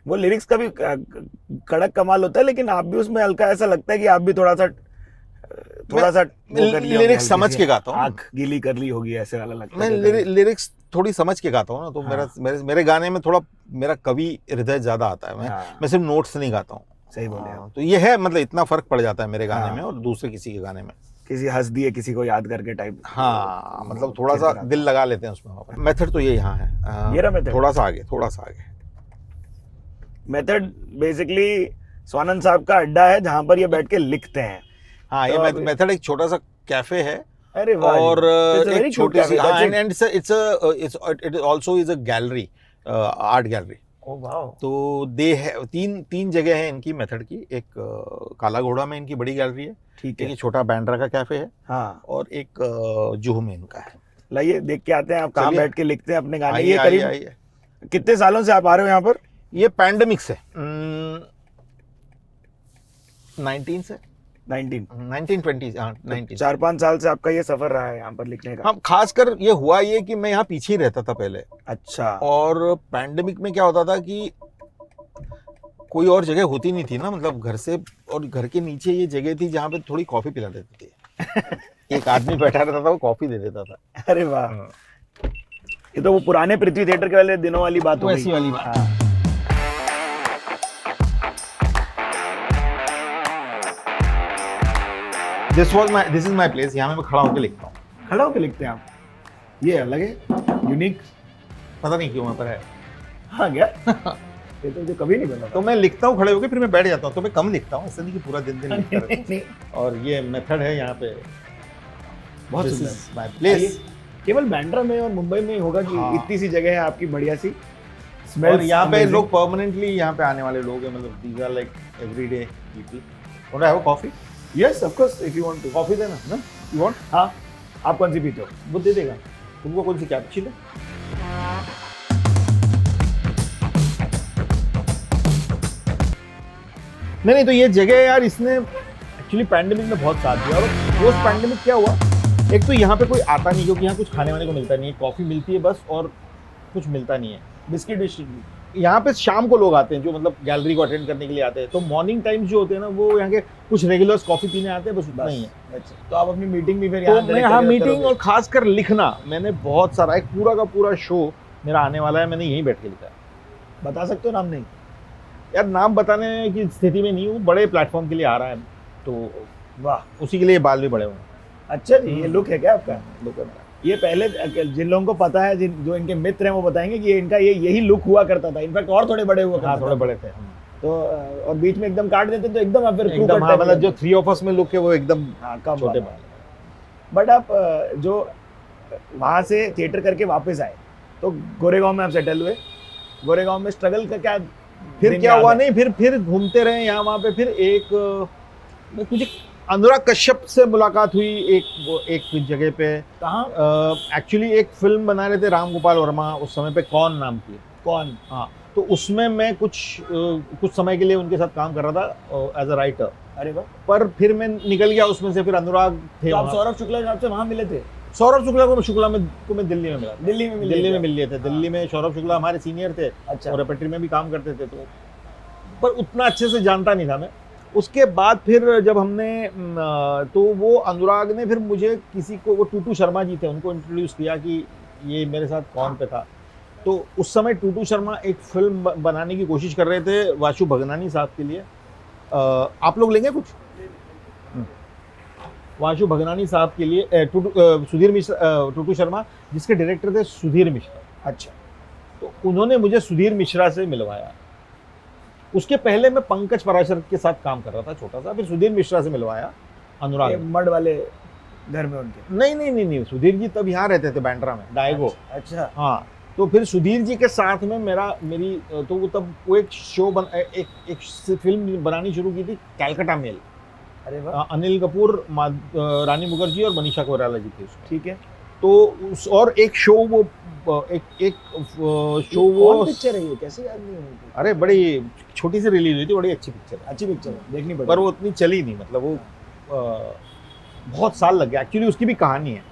वो लिरिक्स का भी कड़क कमाल होता है, लेकिन आप भी उसमें हल्का ऐसा लगता है कि आप भी थोड़ा सा लिरिक्स समझ के गाता हूँ, आँख गीली कर ली होगी ऐसे वाला लगता मैं है। लिरिक्स थोड़ी समझ के गाता हूँ ना, तो मेरे गाने में थोड़ा मेरा कवि हृदय ज्यादा आता है। मैं सिर्फ नोट्स नहीं गाता हूँ। सही बोले आप। तो ये है, मतलब इतना फर्क पड़ जाता है मेरे गाने में और दूसरे किसी के गाने में। किसी हंस दिए, किसी को याद करके टाइप। हाँ, मतलब थोड़ा सा दिल लगा लेते हैं उसमें। मेथड तो ये यहाँ है, ये रहा मेथड। थोड़ा सा आगे। मेथड बेसिकली स्वानंद साहब का अड्डा है जहाँ पर ये बैठ के लिखते हैं। हाँ, ये मेथड एक छोटा सा कैफे है। अरे वाह, और एक छोटी सी, and it also is a gallery, art gallery. Oh wow. तो दे है तीन जगह है इनकी मेथड की। एक काला घोड़ा में इनकी बड़ी गैलरी है, ठीक है, एक छोटा बैंड्रा का कैफे है, हाँ, और एक जुहू में इनका है। लाइए देख के आते हैं आप कहाँ बैठ के लिखते हैं अपने गाने। ये करीब कितने सालों से आप आ रहे हो यहाँ पर? ये पैंडेमिक से 19 से 1920, हाँ 19। 4-5 साल से आपका ये सफर रहा है यहाँ पर लिखने का। हाँ, खासकर ये हुआ ये कि मैं यहाँ पीछे ही रहता था पहले। अच्छा। और पैंडेमिक में क्या होता था कि कोई और जगह होती नहीं थी ना, मतलब घर से, और घर के नीचे ये जगह थी जहाँ पे थोड़ी कॉफी पिला देते थे। एक आदमी बैठा रहता था, वो कॉफी दे देता था। अरे वाह, ये तो वो पुराने पृथ्वी थिएटर के वाले दिनों वाली बात हो गई। वैसी वाली बात। हाँ। दिस इज माय प्लेस, यहाँ मैं खड़ा होकर लिखता हूँ। खड़ा होकर लिखते हैं आप? ये अलग है, यूनिक। पता नहीं क्यों वहाँ पर है। हाँ क्या? ये तो मुझे कभी नहीं बना। तो मैं लिखता हूँ खड़े होकर, फिर मैं बैठ जाता हूँ। तो मैं कम लिखता हूँ, ऐसा नहीं कि पूरा दिन लिखता रहता हूँ। नहीं। और ये मेथड है यहाँ पे, बहुत दिस सुंदर। Is my place. केवल बैंड्रा में और मुंबई में होगा कि हाँ। इतनी सी जगह है आपकी बढ़िया सी। और यहाँ पे लोग परमानेंटली यहाँ पे आने वाले लोग हैं, मतलब these are like everyday people. Want to have a coffee? Yes of course, if you want to. Coffee देना ना, यू वांट? हाँ, आप कौन सी पीते हो? वो दे देगा। तुमको कौन सी कैपुचिनो? नहीं, तो ये जगह यार, इसने एक्चुअली पैंडेमिक में बहुत साथ दिया। और पोस्ट पैंडेमिक क्या हुआ, एक तो यहाँ पे कोई आता नहीं, क्योंकि यहाँ कुछ खाने वाने को मिलता नहीं है, कॉफी मिलती है बस, और कुछ मिलता नहीं है। बिस्किट विस्किट। यहाँ पे शाम को लोग आते हैं जो मतलब गैलरी को अटेंड करने के लिए आते हैं। तो मॉर्निंग टाइम्स जो होते हैं ना, वो यहाँ के कुछ रेगुलर्स कॉफी पीने आते हैं, बस उतना ही है। अच्छा, तो आप अपनी मीटिंग भी फिर तो मैं यहाँ मीटिंग, और खासकर लिखना, मैंने बहुत सारा, एक पूरा का पूरा शो मेरा आने वाला है, मैंने यहीं बैठ के लिखा है। बता सकते हो नाम? नहीं यार, नाम बताने की स्थिति में नहीं हूँ, बड़े प्लेटफॉर्म के लिए आ रहा है, तो वाह, उसी के लिए बाल भी बड़े हुए हैं। अच्छा जी, ये लुक है क्या आपका? लुक है मेरा। ये पहले जिन लोगों को पता है, जो इनके मित्र हैं, वो बताएंगे कि इनका यही लुक हुआ करता था। इनफैक्ट और थोड़े बड़े हुआ करता हाँ, थोड़े बड़े थे। तो और बीच में एकदम काट देते तो एकदम आप फिर एकदम, हाँ, मतलब जो 3 ऑफ अस में लुक है वो एकदम कम छोटे बाल। बट आप जो वहाँ से थिएटर करके वापस आए तो गोरेगांव में आप सेटल हुए। गोरेगांव में स्ट्रगल का क्या फिर क्या हुआ? नहीं, फिर घूमते रहे यहाँ वहाँ पे। फिर एक मुझे अनुराग कश्यप से मुलाकात हुई एक जगह पे। कहाँ? एक्चुअली एक फिल्म बना रहे थे राम गोपाल वर्मा उस समय पे, कौन नाम की। कौन? हाँ, तो उसमें मैं कुछ समय के लिए उनके साथ काम कर रहा था एज अ राइटर। अरे वाह। पर फिर मैं निकल गया उसमें से, फिर अनुराग थे तो आप वहाँ। सौरभ शुक्ला साहब से वहाँ मिले थे? सौरभ शुक्ला को मैं दिल्ली में मिला था। दिल्ली में मिले दिल्ली थे? में मिल लिए थे। हाँ। दिल्ली में सौरभ शुक्ला हमारे सीनियर थे अच्छा। और रेपेट्री में भी काम करते थे, तो पर उतना अच्छे से जानता नहीं था मैं। उसके बाद फिर जब हमने तो वो अनुराग ने फिर मुझे किसी को, वो टूटू शर्मा जी थे, उनको इंट्रोड्यूस किया कि ये मेरे साथ कौन पे था। तो उस समय टूटू शर्मा एक फिल्म बनाने की कोशिश कर रहे थे वाशु भगनानी साहब के लिए। आप लोग लेंगे कुछ? वाशु भगनानी साहब के लिए सुधीर मिश्रा, टूटू शर्मा जिसके डायरेक्टर थे सुधीर मिश्रा। अच्छा। तो उन्होंने मुझे सुधीर मिश्रा से मिलवाया। उसके पहले मैं पंकज पराशर के साथ काम कर रहा था छोटा सा, फिर सुधीर मिश्रा से मिलवाया अनुराग ने। मड वाले घर में उनके? नहीं, सुधीर जी तब यहाँ रहते थे बैंड्रा में, डायगो। अच्छा। हाँ, तो फिर सुधीर जी के साथ में तो वो तब वो एक शो एक फिल्म बनानी शुरू की थी, कैलकाटा मेल। अरे वाह। अनिल कपूर, रानी मुखर्जी और मनीषा कोइराला जी थे उसमें। ठीक है। तो और एक शो वो शो वो पिक्चर है ये, कैसे याद नहीं होती? अरे बड़ी छोटी सी रिलीज हुई थी, बड़ी अच्छी पिक्चर है। अच्छी पिक्चर है, देखनी पड़ेगी। पर वो उतनी चली नहीं, मतलब वो बहुत साल लग गया। एक्चुअली उसकी भी कहानी है।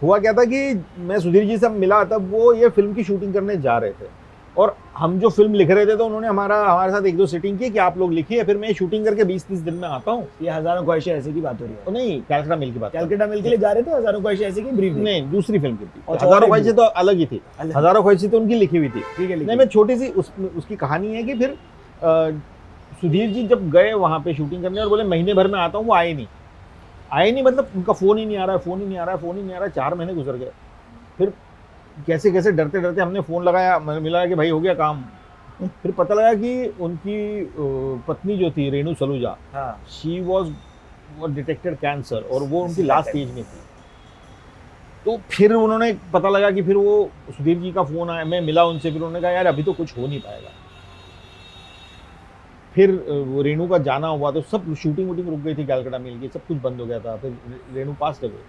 हुआ क्या था कि मैं सुधीर जी से मिला, तब वो ये फिल्म की शूटिंग करने जा रहे थे और हम जो फिल्म लिख रहे थे, तो उन्होंने हमारे साथ एक दो सेटिंग की कि आप लोग लिखिए, फिर मैं शूटिंग करके 20-30 दिन में आता हूँ। ये हजारों ख्वाहिशें ऐसे की बात हो रही है? नहीं, कैलकाटा मेल की बात। कैलकाटा मेल के लिए जा रहे थे, हजारों ख्वाहिशें ऐसे की ब्रीफ? नहीं, दूसरी फिल्म की थी। अच्छा, हजारों और ख्वाहिशें तो अलग ही थी। हजारों ख्वाहिशें तो उनकी लिखी हुई थी। ठीक है। नहीं, मैं छोटी सी उसकी कहानी है कि फिर सुधीर जी जब गए वहाँ पे शूटिंग करने और बोले महीने भर में आता हूँ, वो आए नहीं, मतलब उनका फ़ोन ही नहीं आ रहा है। 4 महीने गुजर गए। फिर कैसे डरते हमने फ़ोन लगाया, मिला कि भाई हो गया काम। फिर पता लगा कि उनकी पत्नी जो थी Renu Saluja, she was detected cancer और वो उनकी लास्ट स्टेज में थी। तो फिर उन्होंने पता लगा कि फिर वो सुधीर जी का फ़ोन आया, मैं मिला उनसे, फिर उन्होंने कहा यार अभी तो कुछ हो नहीं पाएगा। फिर वो रेणु का जाना हुआ तो सब शूटिंग वूटिंग रुक गई थी, कैलकाटा मेल की सब कुछ बंद हो गया था। फिर रेणु पास हो गई।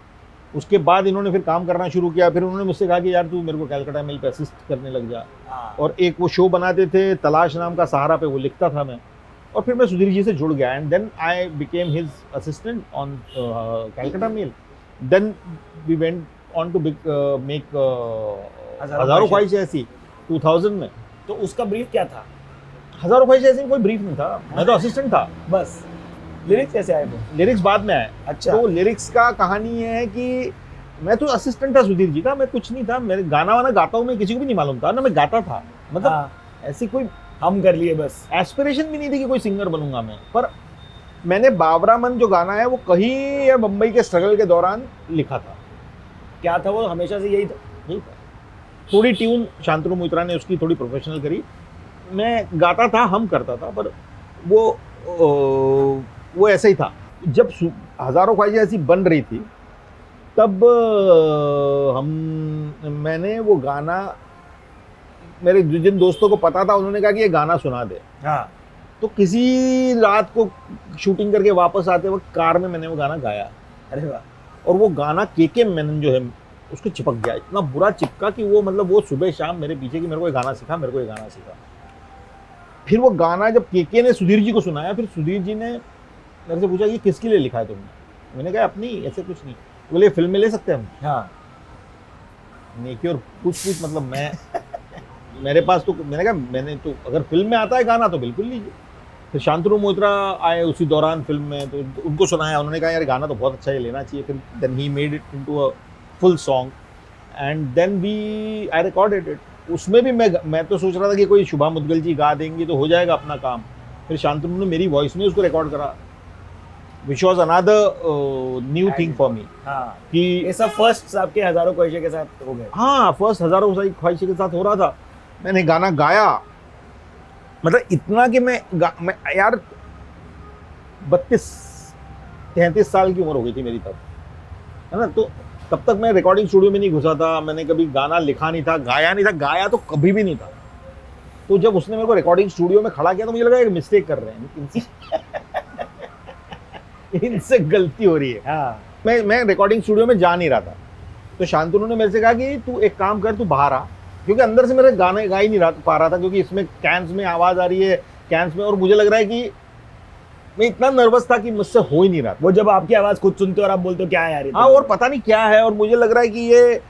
उसके बाद इन्होंने फिर काम करना शुरू किया। फिर उन्होंने मुझसे कहा कि यार तू मेरे को कैलकाटा मेल पे असिस्ट करने लग जा। और एक वो शो बनाते थे तलाश नाम का, सहारा पे, वो लिखता था मैं। और फिर मैं सुधीर जी से जुड़ गया and then I became his assistant on Calcutta mail. Then we went on to make Hazaaron Khwaishein ऐसी 2000 में। तो उसका ब्रीफ क्या था? हजारों ख्वाहिशें ऐसी कोई ब्रीफ नहीं था, मैं तो असिस्टेंट था बस। लिरिक्स कैसे आए वो? लिरिक्स बाद में आए। अच्छा। तो लिरिक्स का कहानी ये है कि मैं तो असिस्टेंट था सुधीर जी का, मैं कुछ नहीं था। मेरे गाना वाना गाता हूँ मैं, किसी को भी नहीं मालूम था ना मैं गाता था। मतलब ऐसी कोई हम कर लिए बस, एस्पिरेशन भी नहीं थी कि कोई सिंगर बनूंगा मैं। पर मैंने बाबरा मन जो गाना है वो कहीं या मुंबई के स्ट्रगल के दौरान लिखा था। क्या था वो? हमेशा से यही था। थोड़ी ट्यून शांतनु मोहित्रा ने उसकी थोड़ी प्रोफेशनल करी, मैं गाता था, हम करता था। पर वो ऐसा ही था। जब हजारों ख्वाहिशें ऐसी बन रही थी तब मैंने वो गाना, मेरे जिन दोस्तों को पता था उन्होंने कहा कि ये गाना सुना दे। हाँ। तो किसी रात को शूटिंग करके वापस आते वक्त कार में मैंने वो गाना गाया। अरे वाह। और वो गाना के मेनन जो है उसको चिपक गया, इतना बुरा चिपका कि वो मतलब वो सुबह शाम मेरे पीछे कि मेरे को ये गाना सीखा। फिर वो गाना जब के ने सुधीर जी को सुनाया, फिर सुधीर जी ने मेरे से पूछा कि किसके लिए लिखा है तुमने? मैंने कहा अपनी, ऐसे कुछ नहीं। बोले फिल्म में ले सकते हैं हम? हाँ। नेकी और कुछ मतलब मैं मेरे पास तो, मैंने कहा मैंने तो अगर फिल्म में आता है गाना तो बिल्कुल लीजिए। फिर शांतनु मोहित्रा आए उसी दौरान फिल्म में, तो उनको सुनाया। उन्होंने कहा यार गाना तो बहुत अच्छा है, लेना चाहिए। फिर then he made it into a full song and then I recorded it. उसमें भी मैं तो सोच रहा था कि कोई शुभा मुद्गल जी गा देंगी तो हो जाएगा अपना काम। फिर शांतनु ने मेरी वॉइस में उसको रिकॉर्ड करा, which was another new thing for me. कि ये सब फर्स्ट आपके हजारों ख्वाहिशें के साथ हो गए? हाँ, फर्स्ट हजारों ख्वाहिशें के साथ हो रहा था। मैंने गाना गाया, मतलब इतना कि मैं यार 32-33 साल की उम्र हो गई थी मेरी तब, है ना। तो तब तक मैं रिकॉर्डिंग स्टूडियो में नहीं घुसा था, मैंने कभी गाना लिखा नहीं था, गाया तो कभी भी नहीं था। तो जब उसने मेरे को रिकॉर्डिंग स्टूडियो में खड़ा किया तो मुझे लगा एक मिस्टेक कर रहे हैं इनसे गलती हो रही है। हाँ मैं रिकॉर्डिंग स्टूडियो में जा नहीं रहा था, तो शांतनु ने मेरे से कहा कि तू एक काम कर, तू बाहर आ, क्योंकि अंदर से मेरे गाने गा ही नहीं पा रहा था, क्योंकि इसमें कैंस में आवाज आ रही है, कैंस में, और मुझे लग रहा है कि मैं इतना नर्वस था कि मुझसे हो ही नहीं रहा था। वो जब आपकी आवाज खुद सुनते हो और आप बोलते हो क्या है यार ये तो? हाँ, और पता नहीं क्या है, और मुझे लग रहा है कि ये,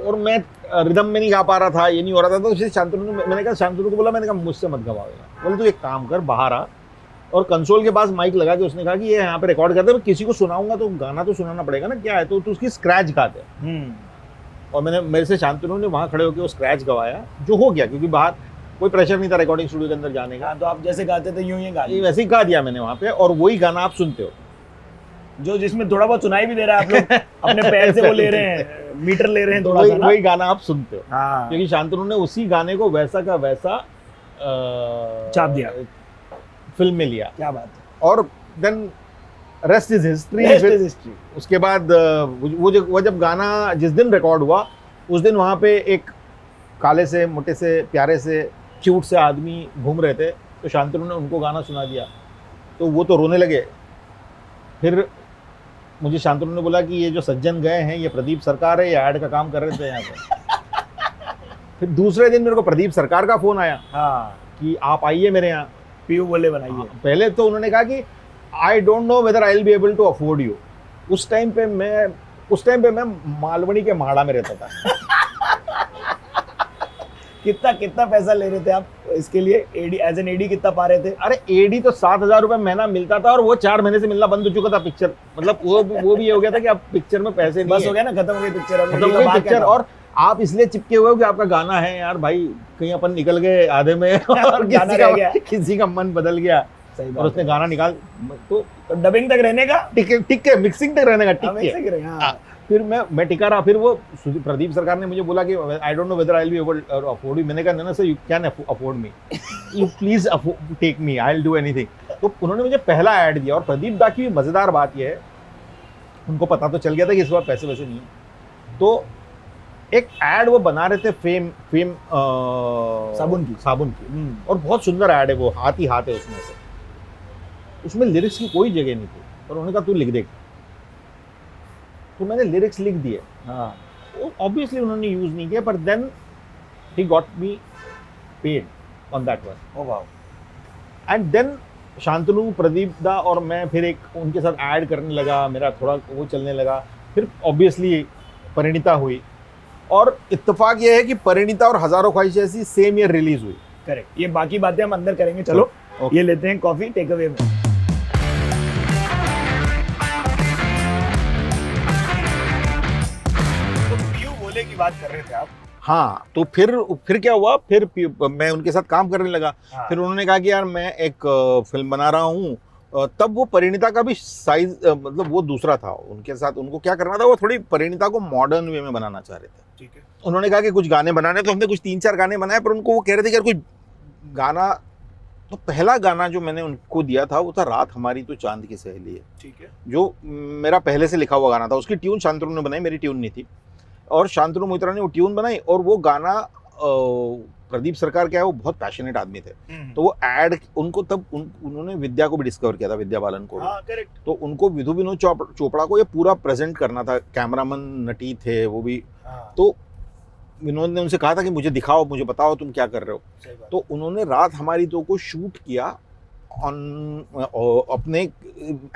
और मैं रिदम में नहीं गा पा रहा था, ये नहीं हो रहा था। तो इसलिए शांतनु ने, मैंने कहा शांतनु को बोला, मैंने कहा मुझसे मत गवाएगा, बोले तू एक काम कर बाहर आ, और कंसोल के पास माइक लगा के उसने कहा कि ये यहाँ पे रिकॉर्ड करते, मैं किसी को सुनाऊंगा तो गाना तो सुनाना पड़ेगा ना, क्या है, तो तू उसकी स्क्रैच गा दे। और मैंने, मेरे से शांतनु ने वहाँ खड़े होकर वो स्क्रैच गवाया, जो हो गया, क्योंकि बाहर कोई प्रेशर नहीं था रिकॉर्डिंग स्टूडियो के अंदर जाने का। हाँ, तो आप जैसे गाते थे यूं ही गा ये वैसे ही गा दिया मैंने वहाँ पे, और वही गाना आप सुनते हो, जो जिसमें थोड़ा बहुत सुनाई भी दे रहा है, आप लोग अपने पैर से वो ले रहे हैं, मीटर ले रहे हैं थोड़ा सा ना। वही गाना आप सुनते हो, हाँ क्योंकि शांतनु ने उसी गाने को वैसा का वैसा छाप दिया, फिल्म में लिया, क्या बात है। और then rest is history. History. उसके बाद वो जब गाना जिस दिन रिकॉर्ड हुआ, उस दिन वहाँ पे एक काले से, मोटे से, प्यारे से, क्यूट से आदमी घूम रहे थे, तो शांतनु ने उनको गाना सुना दिया, तो वो तो रोने लगे। फिर मुझे शांतनु ने बोला कि ये जो सज्जन गए हैं, ये प्रदीप सरकार है, ये ऐड का काम कर रहे थे यहाँ पे। फिर दूसरे दिन मेरे को प्रदीप सरकार का फोन आया, हाँ, कि आप आइए मेरे यहाँ। पीयू बोले बनाइए। पहले तो उन्होंने कहा कि I don't know whether I will be able to afford you. उस टाइम पे मैं मालवनी के माड़ा में रहता था। कितना पैसा ले रहे थे आप इसके लिए? एडी, एज एन एडी कितना पा रहे थे? अरे एडी तो 7,000 रुपए महीना मिलता था, और वो 4 महीने से मिलना बंद हो चुका था पिक्चर, मतलब वो भी ये हो गया था कि अब पिक्चर में पैसे नहीं बस हो गया ना, खत्म हो गई पिक्चर, खत्म हो गई पिक्चर। और आप इसलिए चिपके हुए हो कि आपका गाना है यार भाई, कहीं अपन निकल गए आधे में और किसी का मन बदल गया, और उसने गाना निकाल, तो डबिंग तक रहने का, टिक के मिक्सिंग तक रहने का, टिक के। हाँ। फिर मैं टिका रहा। फिर वो प्रदीप सरकार ने मुझे बोला कि I don't know whether I will be able to afford you. मैंने कहा ना sir, you can afford me, you please take me, I will do anything. तो उन्होंने मुझे पहला ऐड दिया। और प्रदीप दा की मजेदार बात यह है, उनको पता तो चल गया था कि इस बार पैसे वैसे नहीं है, तो एक ऐड वो बना रहे थे फेम साबुन की, और बहुत सुंदर ऐड है वो, हाथ ही हाथ है उसमें से, उसमें लिरिक्स की कोई जगह नहीं थी, और उन्होंने कहा तू लिख दे, तो मैंने लिरिक्स लिख दिए। हाँ, ऑब्वियसली उन्होंने यूज नहीं किया, पर देन ही got me paid on that one. Oh wow. And then Shantanu, Pradeep da और मैं फिर एक उनके साथ ऐड करने लगा, मेरा थोड़ा वो चलने लगा। फिर ऑब्वियसली परिणीता हुई, और इत्तेफाक ये है कि परिणीता और हजारों ख्वाहिशें ऐसी सेम ईयर रिलीज हुई। करेक्ट। ये बाकी बातें हम अंदर करेंगे, चलो ये लेते हैं कॉफी टेक अवे में। की बात कर रहे थे आप। हाँ, तो फिर क्या हुआ, फिर मैं उनके साथ काम करने लगा। हाँ। फिर उन्होंने कहा कि यार मैं एक फिल्म बना रहा हूँ। तब वो परिणीता का भी साइज, मतलब वो दूसरा था उनके साथ। उनको क्या करना था, वो थोड़ी परिणीता को मॉडर्न वे में बनाना चाह रहे थे। ठीक है। उन्होंने कहा कि कुछ गाने बनाने, तो हमने कुछ 3-4 गाने बनाए, पर उनको वो कह रहे थे कि यार कोई गाना। तो पहला गाना जो मैंने उनको दिया था वो था रात हमारी तो चांद की सहेली है। ठीक है। जो मेरा पहले से लिखा हुआ गाना था। उसकी ट्यून शांतनु ने बनाई, मेरी ट्यून नहीं थी, और शांतनु मोहित्रा ने वो ट्यून बनाई। और वो गाना प्रदीप सरकार क्या है, वो बहुत पैशनेट आदमी थे, तो वो ऐड उनको तब उन्होंने विद्या को भी डिस्कवर किया था, विद्या बालन को। हाँ, करेक्ट। तो उनको विधु विनोद चोपड़ा को ये पूरा प्रेजेंट करना था। कैमरामैन नटी थे वो भी। हाँ। तो विनोद ने उनसे कहा था कि मुझे दिखाओ, मुझे बताओ तुम क्या कर रहे हो। तो उन्होंने रात हमारी तो को शूट किया ऑन अपने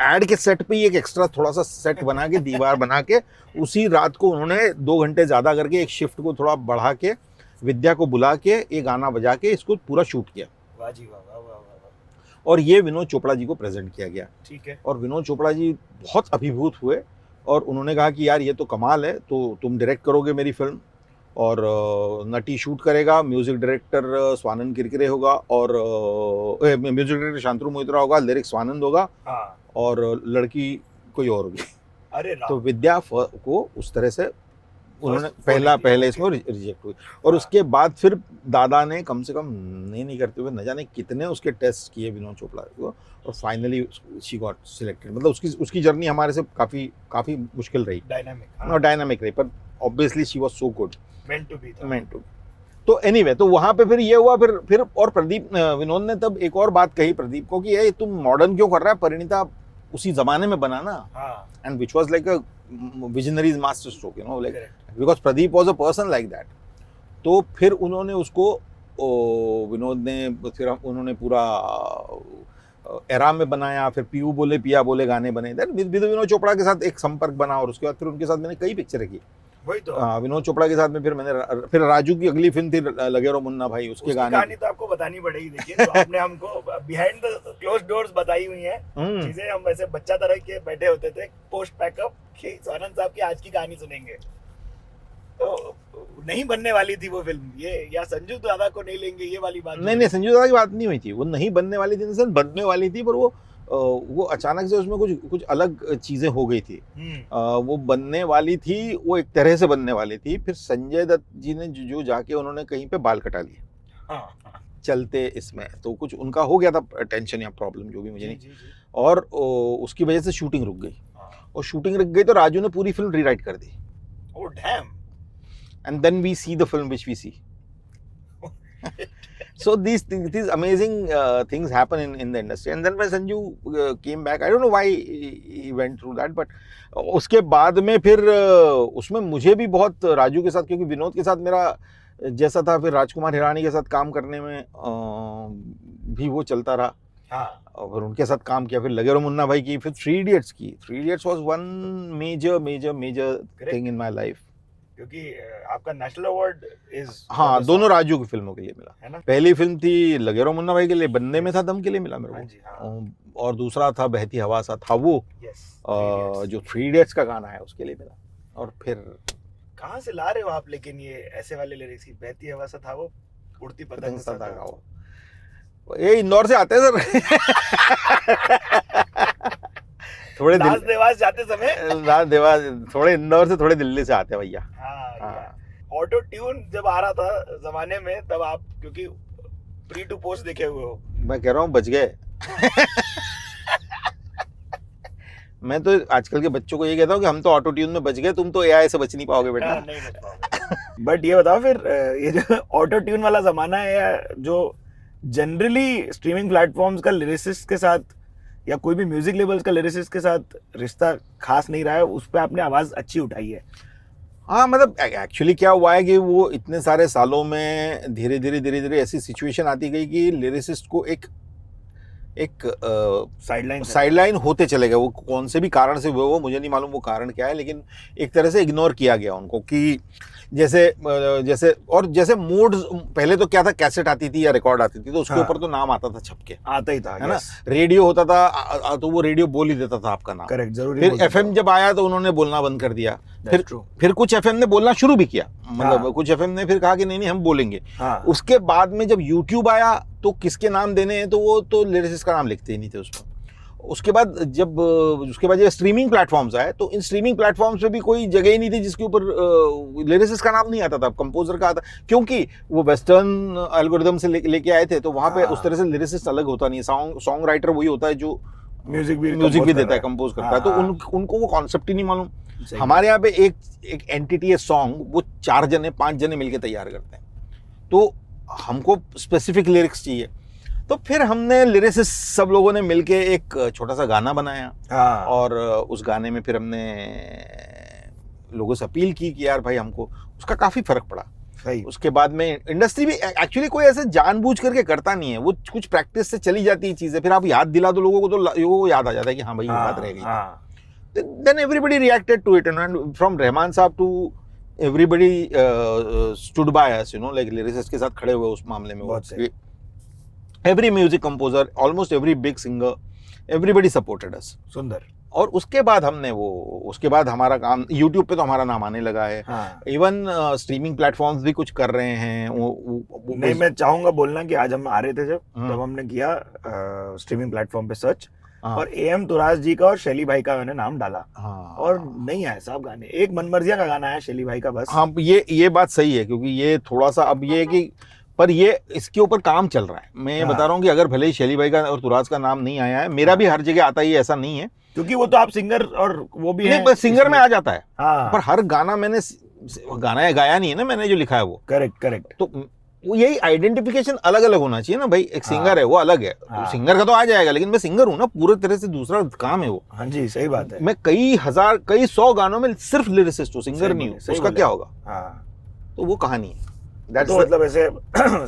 ऐड के सेट पे ही, एक एक्स्ट्रा थोड़ा सा सेट बना के, दीवार बना के, उसी रात को उन्होंने 2 घंटे ज़्यादा करके एक शिफ्ट को थोड़ा बढ़ा के विद्या को बुला के ये गाना बजा के इसको पूरा शूट किया। वाह जी वाह, वाह वाह वाह। और ये विनोद चोपड़ा जी को प्रेजेंट किया गया। ठीक है। और विनोद चोपड़ा जी बहुत अभिभूत हुए, और उन्होंने कहा कि यार ये तो कमाल है, तो तुम डायरेक्ट करोगे मेरी फिल्म, और नटी शूट करेगा, म्यूजिक डायरेक्टर स्वानंद किरकिरे होगा, और म्यूजिक डायरेक्टर शांतनु मोहित्रा होगा, लिरिक्स स्वानंद होगा, हाँ। और लड़की कोई और होगी। अरे तो विद्या को उस तरह से उन्होंने पहले इसमें रिजेक्ट हुई। और उसके बाद फिर दादा ने कम से कम नहीं करते हुए न जाने कितने उसके टेस्ट किए विनोद चोपड़ा को, और फाइनली शी गॉट सिलेक्टेड। मतलब उसकी जर्नी हमारे से काफ़ी मुश्किल रही, डायनामिक रही, पर obviously she was so good, meant to. तो एनीवे, तो वहाँ पे फिर ये हुआ। फिर और प्रदीप, विनोद ने तब एक और बात कही प्रदीप को कि ये तुम मॉडर्न क्यों कर रहा है, परिणीता उसी जमाने में बना ना, हाँ, and which was like a visionaries master stroke, you know, like correct. Because Pradeep was a person like that. तो फिर उन्होंने उसको विनोद ने फिर उन्होंने पूरा एरा में बनाया, फिर पीयू बोले पिया बोले गाने बने, देन विनोद चोपड़ा के साथ एक संपर्क बना, और उसके बाद फिर उनके साथ मैंने कई पिक्चरें की। वही तो। विनोद चोपड़ा के साथ में फिर फिर राजू की अगली फिल्म थी लगे रहो मुन्ना भाई, उसके उसकी गाने। कहानी तो आपको बतानी पड़ेगी, देखिए, तो आपने हमको बिहाइंड द क्लोज डोर्स बताई हुई है चीजें। हम वैसे बच्चा तरह के बैठे होते थे पोस्ट पैकअप कि आनंद साहब की आज की कहानी सुनेंगे, तो नहीं बनने वाली थी वो फिल्म, ये या संजू दादा को नहीं लेंगे, ये वाली बात नहीं संजू दादा की बात नहीं हुई थी, वो नहीं बनने वाली थी, सर बनने वाली थी, पर वो अचानक से उसमें कुछ अलग चीजें हो गई थी। वो बनने वाली थी, वो एक तरह से बनने वाली थी, फिर संजय दत्त जी ने जो जाके उन्होंने कहीं पे बाल कटा लिए। हाँ, चलते इसमें तो कुछ उनका हो गया था टेंशन या प्रॉब्लम, जो भी मुझे नहीं, जी। और उसकी वजह से शूटिंग रुक गई, और शूटिंग रुक गई तो राजू ने पूरी फिल्म रीराइट कर दी, oh damn, and then we see the film which we see. So these amazing things happen in the industry, and then when Sanju came back, I don't know why he went through that, but उसके बाद में फिर उसमें मुझे भी बहुत राजू के साथ, क्योंकि विनोद के साथ मेरा जैसा था, फिर राजकुमार हिरानी के साथ काम करने में भी वो चलता रहा। हाँ, और उनके साथ काम किया, फिर लगे रहो मुन्ना भाई की, फिर थ्री इडियट्स की। Three idiots was one major thing in my life, क्योंकि आपका नेशनल अवार्ड इज, हाँ, दोनों राजू की फिल्मों के लिए मिला है ना। पहली फिल्म थी लगे रहो मुन्ना भाई के लिए, बनने में था दम के लिए मिला मेरे हाँ जी, हाँ। को, और दूसरा था बहती हवा सा था वो, जो थ्री इडियट्स का गाना है उसके लिए मिला। और फिर कहाँ से ला रहे हो आप लेकिन ये ऐसे वाले लिरिक्स की, बहती हवा सा था वो, उड़ती पतंग सा था वो, ये इंदौर से आते हैं सर। थोड़े देवास जाते समय, देवास थोड़े इंदौर से, थोड़े दिल्ली से आते हैं भैया। ऑटो ट्यून जब आ रहा था जमाने में, तब आप क्योंकि प्री टू पोस्ट देखे हुए हो, मैं कह रहा हूँ बच गए। मैं तो आजकल के बच्चों को ये कहता हूँ कि हम तो ऑटो ट्यून में बच गए, तुम तो एआई से बच नहीं पाओगे बेटा। नहीं बच पाओगे। बट ये बताओ फिर, ये जो ऑटो ट्यून वाला जमाना है, या जो जनरली स्ट्रीमिंग प्लेटफॉर्म्स का लिरिसिस्ट के साथ या कोई भी म्यूजिक लेबल्स का लिरिसिस्ट के साथ रिश्ता खास नहीं रहा है, उस पर आपने आवाज अच्छी उठाई है। हाँ, मतलब एक्चुअली क्या हुआ है कि वो इतने सारे सालों में धीरे धीरे ऐसी सिचुएशन आती गई कि लिरिसिस्ट को एक साइडलाइन होते चले गए। वो कौन से भी कारण से हुए, वो मुझे नहीं मालूम वो कारण क्या है, लेकिन एक तरह से इग्नोर किया गया उनको, कि जैसे मोड्स, पहले तो क्या था, कैसेट आती थी या रिकॉर्ड आती थी, तो उसके ऊपर तो नाम आता था छपके, आता ही था, है ना। रेडियो होता था तो वो रेडियो बोल ही देता था आपका नाम, करेक्ट, जरूरी। फिर एफएम जब आया तो उन्होंने बोलना बंद कर दिया, फिर कुछ एफएम ने बोलना शुरू भी किया, मतलब कुछ एफएम ने फिर कहा कि नहीं हम बोलेंगे। उसके बाद में जब यूट्यूब आया तो किसके नाम देने हैं, तो वो तो लिरिसिस्ट का नाम लिखते ही नहीं थे उसमें। उसके बाद जब स्ट्रीमिंग प्लेटफॉर्म्स आए, तो इन स्ट्रीमिंग प्लेटफॉर्म्स पे भी कोई जगह ही नहीं थी जिसके ऊपर लिरिसिस्ट का नाम नहीं आता था, कंपोजर का आता, क्योंकि वो वेस्टर्न एल्गोरिदम से लेके आए थे, तो वहाँ पे उस तरह से लिरिसिस्ट अलग होता नहीं है। सॉन्ग राइटर वही होता है जो म्यूजिक भी देता है, कंपोज करता है, तो उनको वो कॉन्सेप्ट ही नहीं मालूम। हमारे यहाँ पे एक एंटिटी है सॉन्ग, वो 4 जने 5 जने मिलके तैयार करते हैं, तो हमको स्पेसिफिक लिरिक्स चाहिए। तो फिर हमने लिरिसिस्ट सब लोगों ने मिलके एक छोटा सा गाना बनाया, और उस गाने में फिर हमने लोगों से अपील की कि यार भाई हमको, उसका काफी फर्क पड़ा। उसके बाद में इंडस्ट्री भी एक्चुअली कोई ऐसे जानबूझ करके करता नहीं है, वो कुछ प्रैक्टिस से चली जाती है चीजें, फिर आप याद दिला दो लोगों को तो लोगों को याद आ जाता है कि हाँ भाई ये बात रह गई। Then everybody reacted to it, and from Rahman sahab to everybody stood by us, you know, like lyricist के साथ खड़े हुए उस मामले में। Every music composer, almost every big singer, everybody supported us. सुंदर। और उसके बाद उसके बाद हमारा काम यूट्यूब पे तो हमारा नाम आने लगा है। इवन स्ट्रीमिंग प्लेटफॉर्म्स भी कुछ कर रहे हैं। नहीं, मैं चाहूंगा बोलना कि आज हम आ रहे थे जब हमने किया स्ट्रीमिंग प्लेटफॉर्म पे सर्च, और AM तुराज जी का और शैली भाई का मैंने नाम डाला, और नहीं आया साहब गाने। एक मनमर्जिया का गाना है शैली भाई का बस। हाँ, ये बात सही है, क्योंकि ये थोड़ा सा अब ये कि, पर ये इसके ऊपर काम चल रहा है। मैं ये बता रहा हूँ कि अगर भले ही शैली भाई का और तुराज का नाम नहीं आया है, मेरा भी हर जगह आता ही, ऐसा नहीं है, क्योंकि वो तो आप सिंगर और वो भी है, बस सिंगर में आ जाता है। हाँ। पर हर गाना मैंने गाया नहीं है ना मैंने, जो लिखा है वो। करेक्ट। तो वो यही आइडेंटिफिकेशन अलग अलग होना चाहिए ना भाई। एक हाँ। सिंगर है वो अलग है, हाँ। सिंगर का तो आ जाएगा, लेकिन मैं सिंगर हूँ ना, पूरे तरह से दूसरा काम है वो। हाँ जी, सही बात है। मैं कई हजार कई 100 गानों में सिर्फ लिरिसिस्ट हूँ, सिंगर सही नहीं बोले, हूँ, सही उसका बोले। क्या होगा? हाँ, तो वो कहानी है। That's तो the- मतलब ऐसे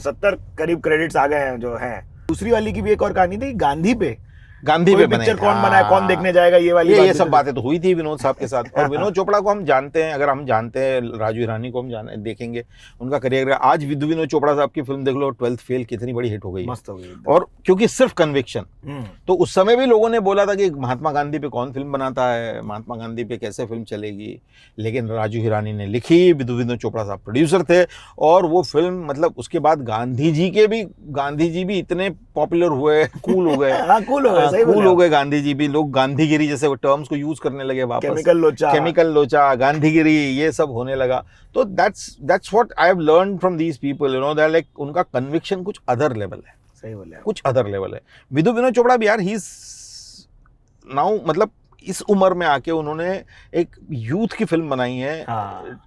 70 करीब क्रेडिट्स आ गए हैं जो हैं। दूसरी वाली की भी एक और कहानी थी, गांधी पे गांधी कोई पे बने पिक्चर थे, कौन बनाया, कौन हाँ। देखने जाएगा, ये वाली बात ये भी सब तो- बातें तो हुई थी विनोद साहब के साथ। और विनोद चोपड़ा को हम जानते हैं, अगर हम जानते हैं, राजू ईरानी को हम देखेंगे उनका करियर। आज विनोद चोपड़ा साहब की फिल्म देख लो, 12th फेल, कितनी बड़ी हिट हो गई है। मस्त हो गई एकदम। और क्योंकि सिर्फ कन्विक्शन। हम्म, तो उस समय भी लोगों ने बोला था कि महात्मा गांधी पे कौन फिल्म बनाता है, महात्मा गांधी पे कैसे फिल्म चलेगी, लेकिन राजू हिरानी ने लिखी, विनोद चोपड़ा साहब प्रोड्यूसर थे, और वो फिल्म मतलब उसके बाद गांधी जी भी इतने पॉपुलर हुए, कूल हो गए। हाँ, कूल हो गए, सही कूल बोले हो आप। गए गांधी जी भी, लोग गांधीगिरी जैसे टर्म्स को यूज करने लगे वापस। केमिकल लोचा गांधीगिरी, ये सब होने लगा। तो that's what I have learn from these people, you know, that like उनका कन्विक्शन कुछ अदर लेवल है, सही बोले आप। कुछ अदर लेवल है। विनोद चोपड़ा भी यार, ही नाउ मतलब इस उम्र में आके उन्होंने एक यूथ की फिल्म बनाई है, हाँ,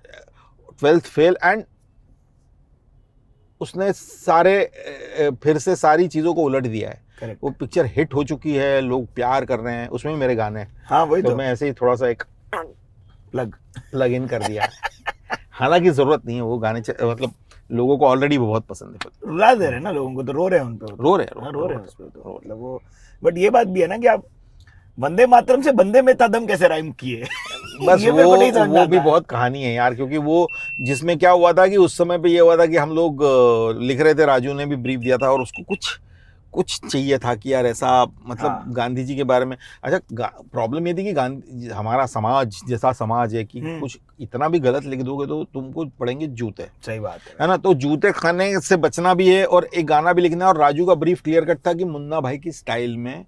12th फेल, एंड उसने फिर से सारी चीजों को उलट दिया है। करेक्ट। वो पिक्चर हिट हो चुकी है, लोग प्यार कर रहे हैं, उसमें भी मेरे गाने हैं। हाँ, वही तो तो मैं ऐसे ही थोड़ा सा एक प्लग इन कर दिया। हालांकि जरूरत नहीं है, वो गाने मतलब लोगों को ऑलरेडी बहुत पसंद है। रुला दे रहे हैं ना लोगों को, तो रो रहे हैं उन पे, रो रहे हाँ, रो रहे हैं उस पे तो, मतलब वो। बट ये बात भी है ना कि आप वंदे मातरम से बंदे में था दम कैसे राइम किए। बस ये मेरे को नहीं समझ में वो भी आता है। बहुत कहानी है यार, क्योंकि वो जिसमें क्या हुआ था कि उस समय पे ये हुआ था कि हम लोग लिख रहे थे, राजू ने भी ब्रीफ दिया था, और उसको कुछ चाहिए था कि यार ऐसा मतलब हाँ। गांधी जी के बारे में। अच्छा, प्रॉब्लम ये थी कि गांधी हमारा समाज जैसा समाज है कि कुछ इतना भी गलत लिख दोगे तो तुमको पड़ेंगे जूते। सही बात है ना, तो जूते खाने से बचना भी है और एक गाना भी लिखना है। और राजू का ब्रीफ क्लियर कट था कि मुन्ना भाई की स्टाइल में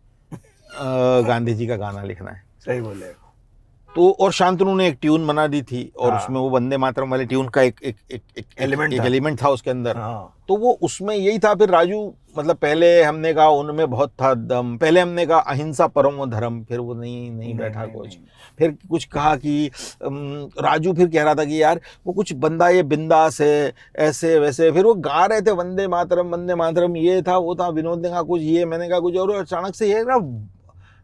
गांधी जी का गाना लिखना है। सही बोले। तो और शांतनु ने एक ट्यून बना दी थी, और हाँ। उसमें वो वंदे मातरम वाले ट्यून का एक एलिमेंट था उसके अंदर। हाँ, तो वो उसमें यही था। फिर राजू मतलब पहले हमने कहा उनमें बहुत था दम, पहले हमने कहा अहिंसा परमो धर्म, फिर वो नहीं बैठा कुछ। फिर कुछ कहा कि राजू फिर कह रहा था कि यार वो कुछ बंदा ये बिंदास है, ऐसे वैसे। फिर वो गा रहे थे वंदे मातरम, ये था वो था। विनोद ने कहा कुछ, ये मैंने कहा कुछ, और अचानक से ये ना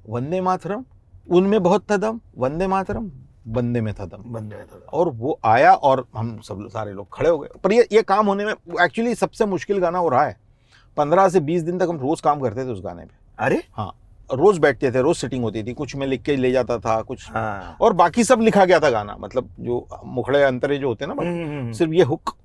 वंदे मातरम, उनमें बहुत था दम, वंदे मातरम, बंदे में था दम, बंदे में था। और वो आया और हम सब सारे लोग खड़े हो गए। पर ये काम होने में एक्चुअली सबसे मुश्किल गाना वो रहा है। 15 से 20 दिन तक हम रोज काम करते थे उस गाने पे। अरे हाँ, रोज बैठते थे, रोज सिटिंग होती थी, कुछ मैं लिख के ले जाता था कुछ, हाँ, और बाकी सब लिखा गया था गाना। मतलब जो मुखड़े अंतरे जो होते हैं ना, सिर्फ ये हुक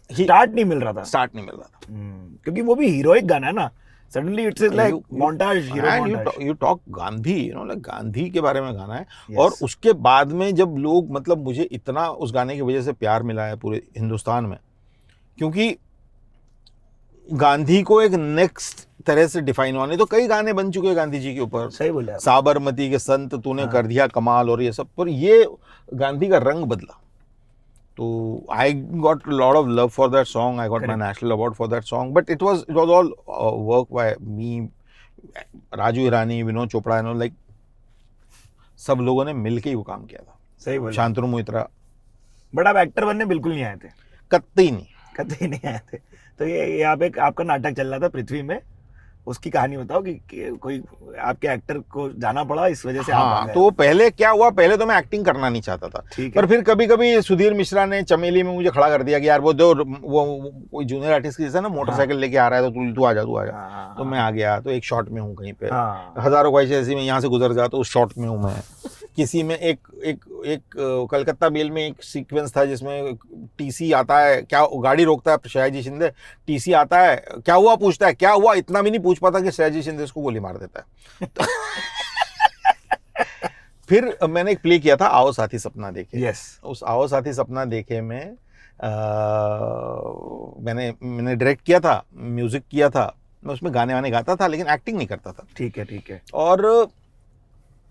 ही स्टार्ट नहीं मिल रहा था। स्टार्ट नहीं मिल रहा था। क्योंकि वो भी हीरोइक गाना है ना, suddenly it's like montage, hero montage. You talk Gandhi, you know, like Gandhi के बारे में गाना है। Yes. और उसके बाद में जब लोग, मतलब मुझे इतना उस गाने की वजह से प्यार मिला है पूरे हिंदुस्तान में, क्योंकि गांधी को एक नेक्स्ट तरह से डिफाइन होने, तो कई गाने बन चुके हैं गांधी जी के ऊपर। सही बोले आप। साबरमती के संत तूने कर दिया कमाल, और ये सब, पर ये गांधी का रंग बदला। तो I got lot of love for that song, I got my national award for that song, but it was all work by me, Raju Irani, Vinod Chopra, you know, like सब लोगों ने मिलके ही वो काम किया था। सही बोले। शांतनु मोहित्रा बट आप एक्टर बनने बिल्कुल नहीं आए थे, कतई नहीं। कतई नहीं आए थे। तो ये यहाँ पे आपका नाटक चल रहा था पृथ्वी में, उसकी कहानी बताओ कि कोई आपके एक्टर को जाना पड़ा इस वजह से आप आ हाँ, गए। तो पहले क्या हुआ, पहले तो मैं एक्टिंग करना नहीं चाहता था, ठीक है। पर फिर कभी कभी सुधीर मिश्रा ने चमेली में मुझे खड़ा कर दिया कि यार वो कोई जूनियर आर्टिस्ट की जैसे ना मोटरसाइकिल लेके आ रहा है, तो तू आ जा। हाँ, तो मैं आ गया, तो एक शॉट में हूँ कहीं पे, हाँ, हजारों ख्वाहिशें ऐसी में यहाँ से गुजर जा, तो उस शॉट में हूँ मैं। किसी में एक कलकत्ता मेल में एक सीक्वेंस था जिसमें टीसी आता है, क्या गाड़ी रोकता है सयाजी शिंदे, टीसी आता है, क्या हुआ पूछता है, क्या हुआ, इतना भी नहीं पूछ पाता कि सयाजी शिंदे उसको गोली मार देता है। तो फिर मैंने एक प्ले किया था, आओ साथी सपना देखे। यस। उस आओ साथी सपना देखे में मैंने डायरेक्ट किया था, म्यूजिक किया था, मैं उसमें गाने वाने गाता था, लेकिन एक्टिंग नहीं करता था। ठीक है, ठीक है। और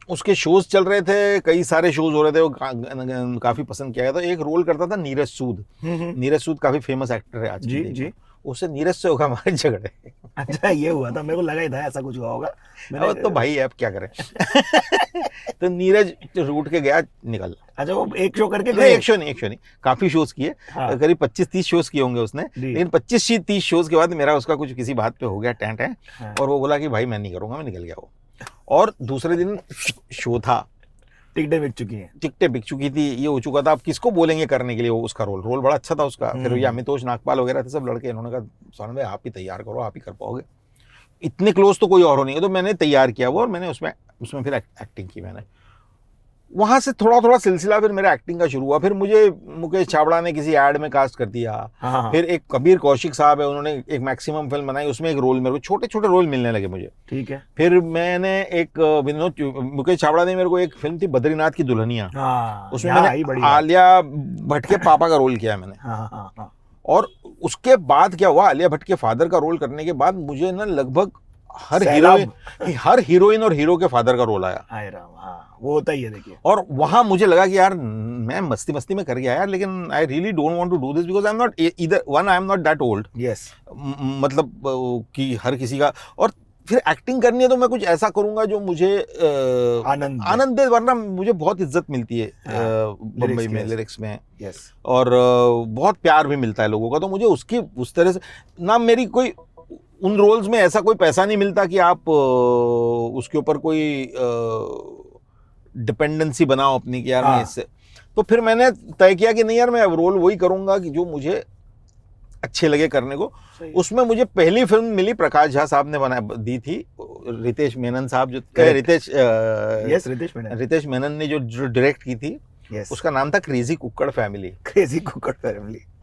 उसके शोज चल रहे थे, कई सारे शोज हो रहे थे, वो काफी पसंद किया गया था। एक रोल करता था नीरज सूद। नीरज सूद काफी फेमस एक्टर है आज जी, की जी। उससे नीरज से होगा हमारे झगड़े। अच्छा ये हुआ था, मेरे को लगा ही था ऐसा कुछ हुआ होगा। अब तो भाई अब क्या करें। तो नीरज रूट के गया निकल। अच्छा वो एक शो करके नहीं गए? एक शो नहीं, काफी शोज किए। हाँ। करीब 25-30 शोज किए होंगे उसने, जी। लेकिन 25-30 शोज के बाद मेरा उसका कुछ किसी बात पे हो गया टेंट है, हाँ। और वो बोला कि भाई मैं नहीं करूंगा, मैं निकल गया वो। और दूसरे दिन शो था, टिकटें बिक चुकी हैं। टिकटें बिक चुकी थी, ये हो चुका था, अब किसको बोलेंगे करने के लिए वो, उसका रोल बड़ा अच्छा था उसका। फिर ये अमितोष नागपाल वगैरह थे सब लड़के, इन्होंने कहा सोनम भाई आप ही तैयार करो, आप ही कर पाओगे, इतने क्लोज तो कोई और हो नहीं है। तो मैंने तैयार किया वो, और मैंने उसमें फिर एक्टिंग की मैंने। वहां से थोड़ा थोड़ा सिलसिला फिर मेरा एक्टिंग का शुरू हुआ। फिर मुझे मुकेश छाबड़ा ने किसी एड में कास्ट कर दिया। हाँ। फिर एक कबीर कौशिक साहब है, उन्होंने एक मैक्सिमम फिल्म बनाई, उसमें एक रोल, मेरे को छोटे छोटे रोल मिलने लगे मुझे। ठीक है। फिर मैंने एक मुकेश छाबड़ा ने मेरे को एक फिल्म थी बद्रीनाथ की दुल्हनिया, हाँ, उसमें यहाँ आई मैंने बड़ी बात। आलिया भट्ट के पापा का रोल किया मैंने। हाँ। और उसके बाद क्या हुआ, आलिया भट्ट के फादर का रोल करने के बाद मुझे ना लगभग हर हीरोइन और हीरो के फादर का रोल आया। हाय राम, हाँ वो होता ही है देखिए। और वहां मुझे लगा कि यार मैं मस्ती मस्ती में कर गया यार, लेकिन I really don't want to do this because I am not either one, I am not that old. Yes. मतलब कि हर किसी का, और फिर एक्टिंग करनी है तो मैं कुछ ऐसा करूंगा जो मुझे आनंद दे, वरना मुझे बहुत इज्जत मिलती है बम्बई में लिरिक्स में। यस। और बहुत प्यार भी मिलता है लोगों का, तो मुझे उसकी उस तरह से ना, मेरी कोई उन रोल्स में ऐसा कोई पैसा नहीं मिलता कि आप उसके ऊपर कोई डिपेंडेंसी बनाओ अपनी कि यार मैं इससे। तो फिर मैंने तय किया कि नहीं यार मैं अब रोल वही करूंगा कि जो मुझे अच्छे लगे करने को। उसमें मुझे पहली फिल्म मिली, प्रकाश झा साहब ने दी थी, रितेश मेनन साहब जो रितेश मेनन ने जो डायरेक्ट की थी। उसका नाम था क्रेजी कुक्कड़ फैमिली।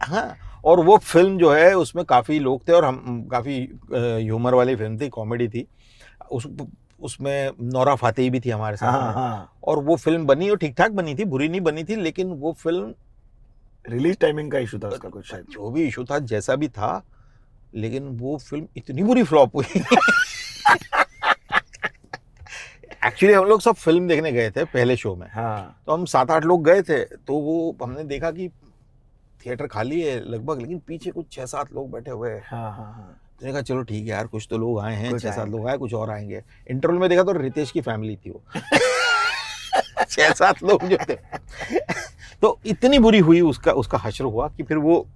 हाँ, और वो फिल्म जो है उसमें काफ़ी लोग थे, और हम काफ़ी ह्यूमर वाली फिल्म थी, कॉमेडी थी। उसमें नौरा फातेही भी थी हमारे साथ में। और वो फिल्म बनी और ठीक ठाक बनी थी, बुरी नहीं बनी थी, लेकिन वो फिल्म रिलीज टाइमिंग का इशू था उसका कुछ शायद, जो भी इशू था जैसा भी था, लेकिन वो फिल्म इतनी बुरी फ्लॉप हुई। एक्चुअली हम लोग सब फिल्म देखने गए थे पहले शो में। हाँ। तो हम 7-8 लोग गए थे, तो वो हमने देखा कि थिएटर खाली है लगभग, लेकिन पीछे कुछ 6-7 लोग बैठे हुए हैं। हाँ। तो कहा चलो ठीक है यार, कुछ तो लोग आए हैं, 6-7 लोग आए, कुछ और आएंगे। इंटरवल में देखा तो रितेश की फैमिली थी वो। 6-7 लोग जो थे। तो इतनी बुरी हुई, उसका हश्र हुआ कि फिर वो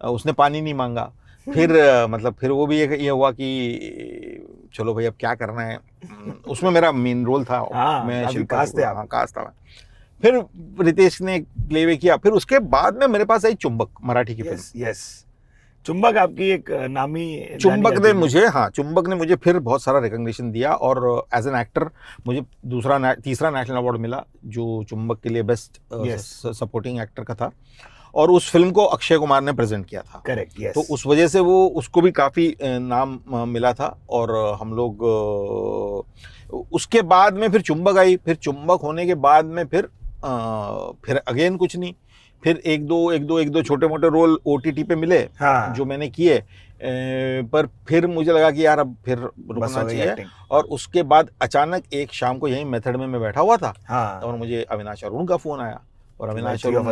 उसने पानी नहीं मांगा। फिर मतलब फिर वो भी ये हुआ कि चलो भाई अब क्या करना है। उसमें मेरा मेन रोल था। मैं शिल्पा कास्ट था। फिर रितेश ने प्लेवे किया। फिर उसके बाद में मेरे पास आई चुंबक, मराठी की फिल्म। यस, चुंबक आपकी एक नामी। चुंबक ने मुझे फिर बहुत सारा रिकॉग्निशन दिया, और एज एन एक्टर मुझे तीसरा नेशनल अवार्ड मिला, जो चुंबक के लिए बेस्ट सपोर्टिंग एक्टर का था। और उस फिल्म को अक्षय कुमार ने प्रेजेंट किया था। Correct, yes. तो उस वजह से वो उसको भी काफ़ी नाम मिला था। और हम लोग उसके बाद में फिर चुंबक आई। फिर चुंबक होने के बाद में फिर अगेन कुछ नहीं। फिर एक दो छोटे मोटे रोल OTT पे मिले। हाँ। जो मैंने किए, पर फिर मुझे लगा कि यार अब फिर रुकना चाहिए। और उसके बाद अचानक एक शाम को यही मेथड में मैं बैठा हुआ था। हाँ। और मुझे अविनाश अरुण का फोन आया, और अविनाश अरुण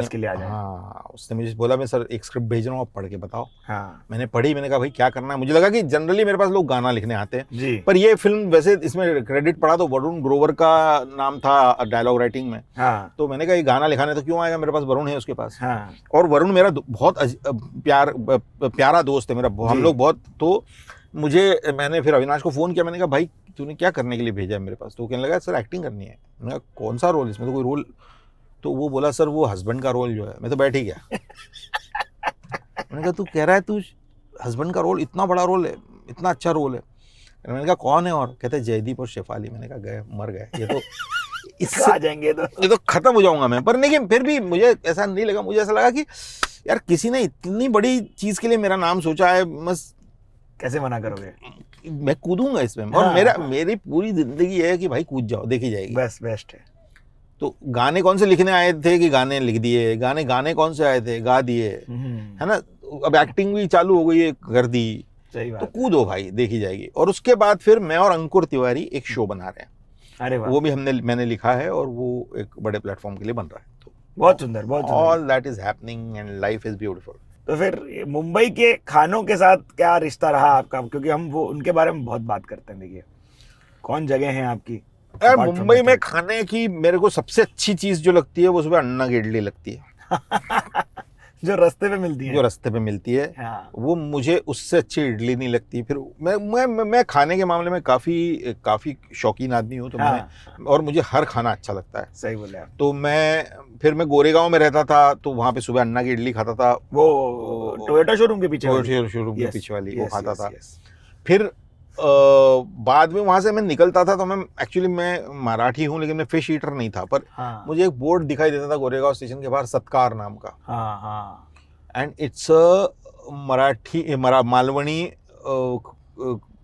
उसने मुझे बोला मैं सर एक स्क्रिप्ट भेज रहा हूँ, आप पढ़ के बताओ। हाँ। मैंने पढ़ी, मैंने कहा भाई क्या करना है। मुझे लगा कि जनरली मेरे पास लोग गाना लिखने आते हैं जी। पर ये फिल्म वैसे इसमें क्रेडिट पड़ा तो वरुण ग्रोवर का नाम था डायलॉग राइटिंग में। हाँ। तो मैंने कहा ये गाना लिखाने तो क्यों आएगा, मेरे पास वरुण है उसके पास। हाँ। और वरुण मेरा बहुत प्यारा दोस्त है मेरा, हम लोग बहुत। तो मैंने फिर अविनाश को फ़ोन किया, मैंने कहा भाई तूने क्या करने के लिए भेजा है मेरे पास। तो कहने लगा सर एक्टिंग करनी है। मैंने कहा कौन सा रोल, इसमें तो कोई रोल। तो वो बोला सर वो हस्बैंड का रोल जो है। मैं तो बैठ ही गया। मैंने कहा तू कह रहा है तू हस्बैंड का रोल, इतना बड़ा रोल है, इतना अच्छा रोल है। मैंने कहा कौन है, और कहते जयदीप और शेफाली। मैंने कहा गए, मर गए ये तो। इससे आ जाएंगे तो ये तो खत्म हो जाऊंगा मैं। पर लेकिन फिर भी मुझे ऐसा नहीं लगा। मुझे ऐसा लगा कि यार किसी ने इतनी बड़ी चीज के लिए मेरा नाम सोचा है, बस कैसे मना करोगे। मैं कूदूंगा इसमें। और मेरी पूरी जिंदगी है कि भाई कूद जाओ, देखी जाएगी। बस बेस्ट है। तो गाने कौन से लिखने आए थे कि गाने लिख दिए, गाने कौन से आए थे गा दिए, है ना। अब एक्टिंग भी चालू हो गई है, कर दी। सही बात। तो कूदो भाई, देखी जाएगी। और उसके बाद फिर मैं और अंकुर तिवारी एक शो बना रहे हैं। अरे वाह। वो भी मैंने लिखा है, और वो एक बड़े प्लेटफॉर्म के लिए बन रहा है। तो बहुत सुंदर, बहुत सुंदर। All that is happening and life is beautiful. तो फिर मुंबई के खानों के साथ क्या रिश्ता रहा आपका, क्योंकि हम वो उनके बारे में बहुत बात करते हैं। देखिए कौन जगह है आपकी यार apart from मुंबई the में food? खाने की मेरे को सबसे अच्छी चीज जो लगती है वो सुबह अन्ना की इडली लगती है, जो रास्ते पे मिलती है। जो रास्ते पे मिलती है। हाँ वो मुझे उससे अच्छी इडली नहीं लगती। फिर मैं खाने के मामले में काफ़ी शौकीन आदमी हूँ, तो हाँ, और मुझे हर खाना अच्छा लगता है। सही बोले आप। तो मैं गोरेगांव में रहता था, तो वहाँ पे सुबह अन्ना की इडली खाता था, वो टोयोटा शोरूम के पीछे वाली? शोरूम के Yes, पीछे वाली वो yes, खाता yes, था। yes. फिर बाद में वहाँ से मैं निकलता था, तो मैं मराठी हूँ लेकिन मैं फिश ईटर नहीं था, पर हाँ मुझे एक बोर्ड दिखाई देता था गोरेगांव स्टेशन के बाहर, सत्कार नाम का, हाँ हाँ एंड इट्स मालवणी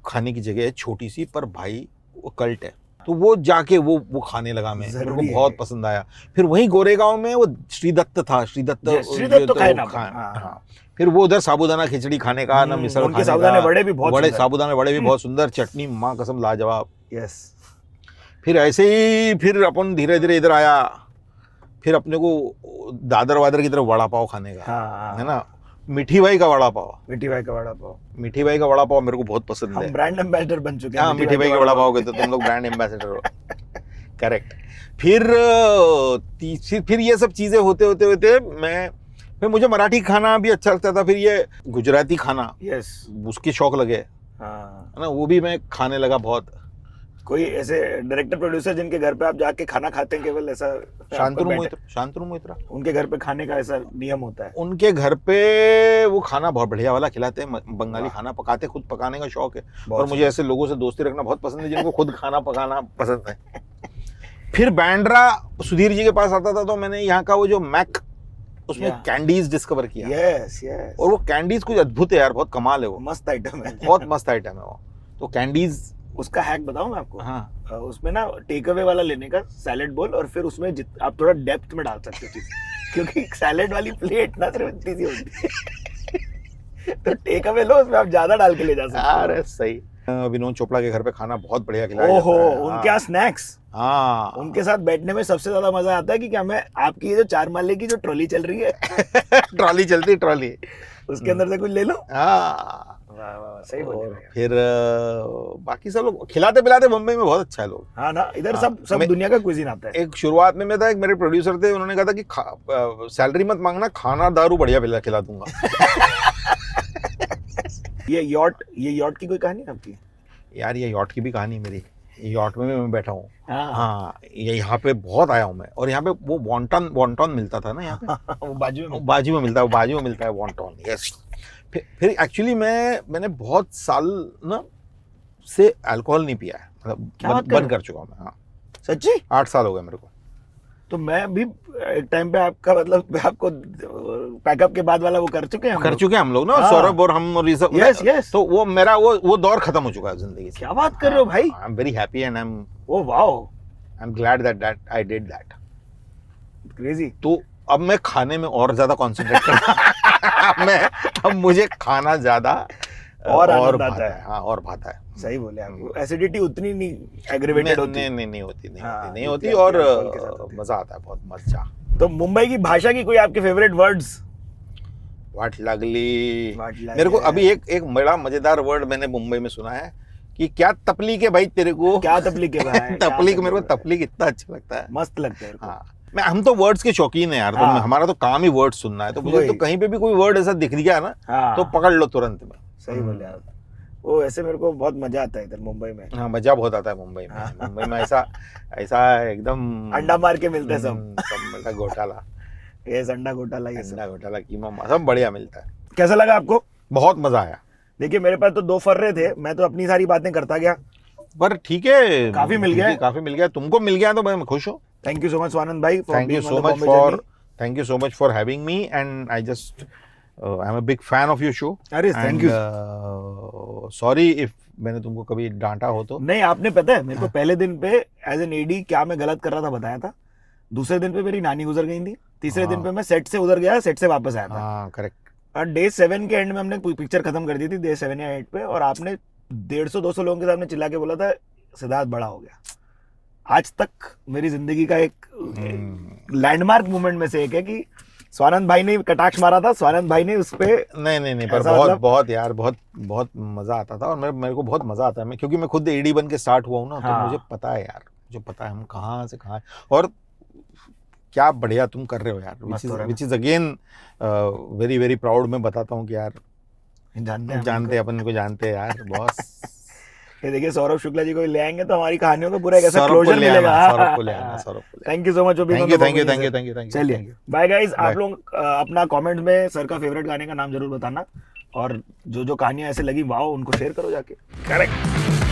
खाने की जगह है, छोटी सी, पर भाई वो कल्ट है। तो वो जाके वो खाने लगा मैं, मेरे को जरूरी बहुत है। पसंद आया। फिर वहीं गोरेगांव में वो श्रीदत्त था, श्रीदत्त श्रीदत्त तो खाए ना खान, हाँ, हाँ। फिर वो उधर साबूदाना खिचड़ी खाने का, ना मिसल उनके खाने साबूदाने का, बड़े भी बहुत बड़े सुंदर। साबूदाने बड़े भी बहुत सुंदर, चटनी माँ कसम लाजवाब। यस। फिर ऐसे ही फिर अपन धीरे धीरे इधर आया, फिर अपने को दादर वादर की तरफ वड़ा पाव खाने का, हाँ है ना, मिठी भाई का वड़ा पाव। मिठी भाई का वड़ा पाव, मिठी भाई का वड़ा पाव मेरे को बहुत पसंद हम है। ब्रांड एम्बेसडर बन चुके हैं हाँ, मिठी भाई के वड़ा पाव के तो तुम लोग ब्रांड एम्बेसडर हो। करेक्ट। फिर फिर ये सब चीजें होते होते होते फिर मुझे मराठी खाना भी अच्छा लगता था, फिर ये गुजराती खाना, यस उसके शौक लगे, हाँ। है ना, वो भी मैं खाने लगा बहुत। कोई ऐसे डायरेक्टर प्रोड्यूसर जिनके घर पे आप जाके खाना खाते हैं केवल, ऐसा शांतनु मोहित्रा, उनके घर पे खाने का ऐसा नियम होता है? उनके घर पे वो खाना बहुत बढ़िया वाला खिलाते हैं, बंगाली खाना पकाते, खुद पकाने का शौक है। और मुझे ऐसे लोगों से दोस्ती रखना बहुत पसंद है जिनको खुद खाना पकाना पसंद है। फिर बैंड्रा सुधीर जी के पास आता था, तो मैंने यहाँ का वो जो मैक, उसमें कैंडीज डिस्कवर किया। Yes yes. और वो कैंडीज कुछ अद्भुत है यार, बहुत कमाल है वो, मस्त आइटम है, बहुत मस्त आइटम है वो। तो कैंडीज, उसका हैक बताऊं मैं आपको? हाँ, उसमें ना टेक अवे वाला लेने का सैलेड बोल, और फिर उसमें आप थोड़ा डेप्थ में डाल सकते हो चीज, क्योंकि सैलेड वाली प्लेट ना सिर्फ इतनी सी होती है। तो टेक अवे लो, उसमें आप ज्यादा डाल के ले जा सकते हो। अरे सही। विनोद चोपड़ा के घर पे खाना बहुत बढ़िया खिलाया ओहो, जाता है। उनके यहाँ स्नैक्स, हाँ, उनके साथ बैठने में सबसे ज्यादा मजा आता है कि क्या मैं आपकी ये जो 4 माले की जो ट्रॉली चल रही है ट्रॉली चलती, ट्रॉली, उसके अंदर से कुछ ले लो। हाँ। वाह वाह, सही बोले भैया। फिर बाकी सब लोग खिलाते पिलाते मुंबई में बहुत अच्छा है लोग। हाँ ना, इधर हाँ, सब दुनिया का क्विजीन आता है। एक शुरुआत में मैं था, एक मेरे प्रोड्यूसर थे, उन्होंने कहा था कि सैलरी मत मांगना, खाना दारू बढ़िया खिला दूंगा। ये यॉट की कोई कहानी है आपकी? यार ये यॉट की भी कहानी मेरी, यॉट में भी मैं बैठा हूँ। हाँ हाँ, ये यहाँ पे बहुत आया हूँ मैं, और यहाँ पे वो वॉन्टॉन मिलता था ना यहाँ पे, वो बाजू में बाजू में मिलता है वॉन्टॉन। यस। फिर एक्चुअली मैंने बहुत साल ना से अल्कोहल नहीं पिया है, मतलब बंद कर चुका हूँ मैं। हाँ, सच्ची? 8 साल हो गए मेरे को। तो मैं भी एक टाइम पे आपका मतलब आपको पैकअप के बाद वाला वो कर चुके हैं हम लोग ना, सौरभ और हम और ये सब। यस। तो वो मेरा वो दौर खत्म हो चुका है जिंदगी से। क्या बात कर रहे हो भाई? I am very happy and oh wow, I am glad that I did that. Crazy. तो अब मैं खाने में और ज्यादा कॉन्सेंट्रेट कर अब मुझे खाना ज्यादा और भाता है। हाँ, और भाता है। सही बोले आप, एसिडिटी उतनी नहीं एग्रीवेटेड होती? नहीं होती, और मजा आता है, बहुत मजा। तो मुंबई की भाषा की कोई आपके फेवरेट वर्ड्स? वाट लागली। मेरे को अभी एक बड़ा मजेदार वर्ड मैंने मुंबई में सुना है कि क्या तपली के भाई तेरे को। क्या तपली के भाई? तपली, मेरे को तपली कितना अच्छा लगता है, मस्त लगता है। हाँ, हम तो वर्ड्स के शौकीन है यार, तो हमारा तो काम ही वर्ड सुनना है, तो मुझे तो कहीं पे भी कोई वर्ड ऐसा दिख गया ना, तो पकड़ लो तुरंत में। सही बोले आप। वो ऐसे मेरे को बहुत मजा आता है इधर मुंबई में। हाँ, मजा बहुत आता है मुंबई में। मुंबई में ऐसा एकदम अंडा मार के मिलते हैं सब मिलता है, घोटाला, ये अंडा घोटाला, ये अंडा घोटाला, कीमा, सब बढ़िया मिलता है। कैसा लगा आपको? बहुत मजा आया। देखिए मेरे पास तो 2 फर्रे थे, मैं तो अपनी सारी बातें करता गया, पर ठीक है, काफी मिल गया, तुमको मिल गया तो मैं खुश हूँ। Thank you so much Swanand भाई, thank you so much for having me, and I just I am a big fan of your show. अरे थैंक यू। सॉरी इफ मैंने तुमको कभी डांटा हो तो। नहीं, आपने पता है मेरे को पहले दिन पे एज एन एडी क्या मैं गलत कर रहा था बताया था। दूसरे दिन पे मेरी नानी गुजर गई थी, तीसरे दिन पे मैं सेट से उधर गया, सेट से वापस आया था। हाँ, करेक्ट। और डे 7 के एंड में हमने पिक्चर खत्म कर दी थी, डे 7 या 8 पे, और आपने 150-200 लोगों के सामने चिल्ला के बोला था सिद्धार्थ बड़ा हो गया। आज तक मेरी जिंदगी का एक लैंडमार्क मोमेंट में से एक है कि स्वानंद भाई ने कटाक्ष मारा था, स्वानंद भाई ने उस पे नहीं पर ऐसा बहुत मतलब- बहुत यार बहुत मजा आता था, और मेरे को बहुत मजा आता है, मैं क्योंकि मैं खुद एडी बन के स्टार्ट हुआ हूँ ना, तो हाँ। मुझे पता है यार, मुझे पता है हम कहाँ से कहाँ है, और क्या बढ़िया तुम कर रहे हो यार, मस्त हो रहा है which is again very very proud. मैं बताता हूँ कि यार जानते हैं जानते हैं, अपन को जानते हैं यार बॉस। ये देखिए सौरभ शुक्ला जी को ले आएंगे तो हमारी कहानियों का पूरा एक ऐसा सौरभ को क्लोजर ले आना, मिलेगा। सौरभ को ले आना, सौरभ को ले थैंक यू सो मच आना। Thank you. चलिए बाय गाइस, आप लोग अपना कमेंट में सर का फेवरेट गाने का नाम जरूर बताना, और जो जो कहानियां ऐसे लगी वाओ उनको शेयर करो जाके। करेक्ट।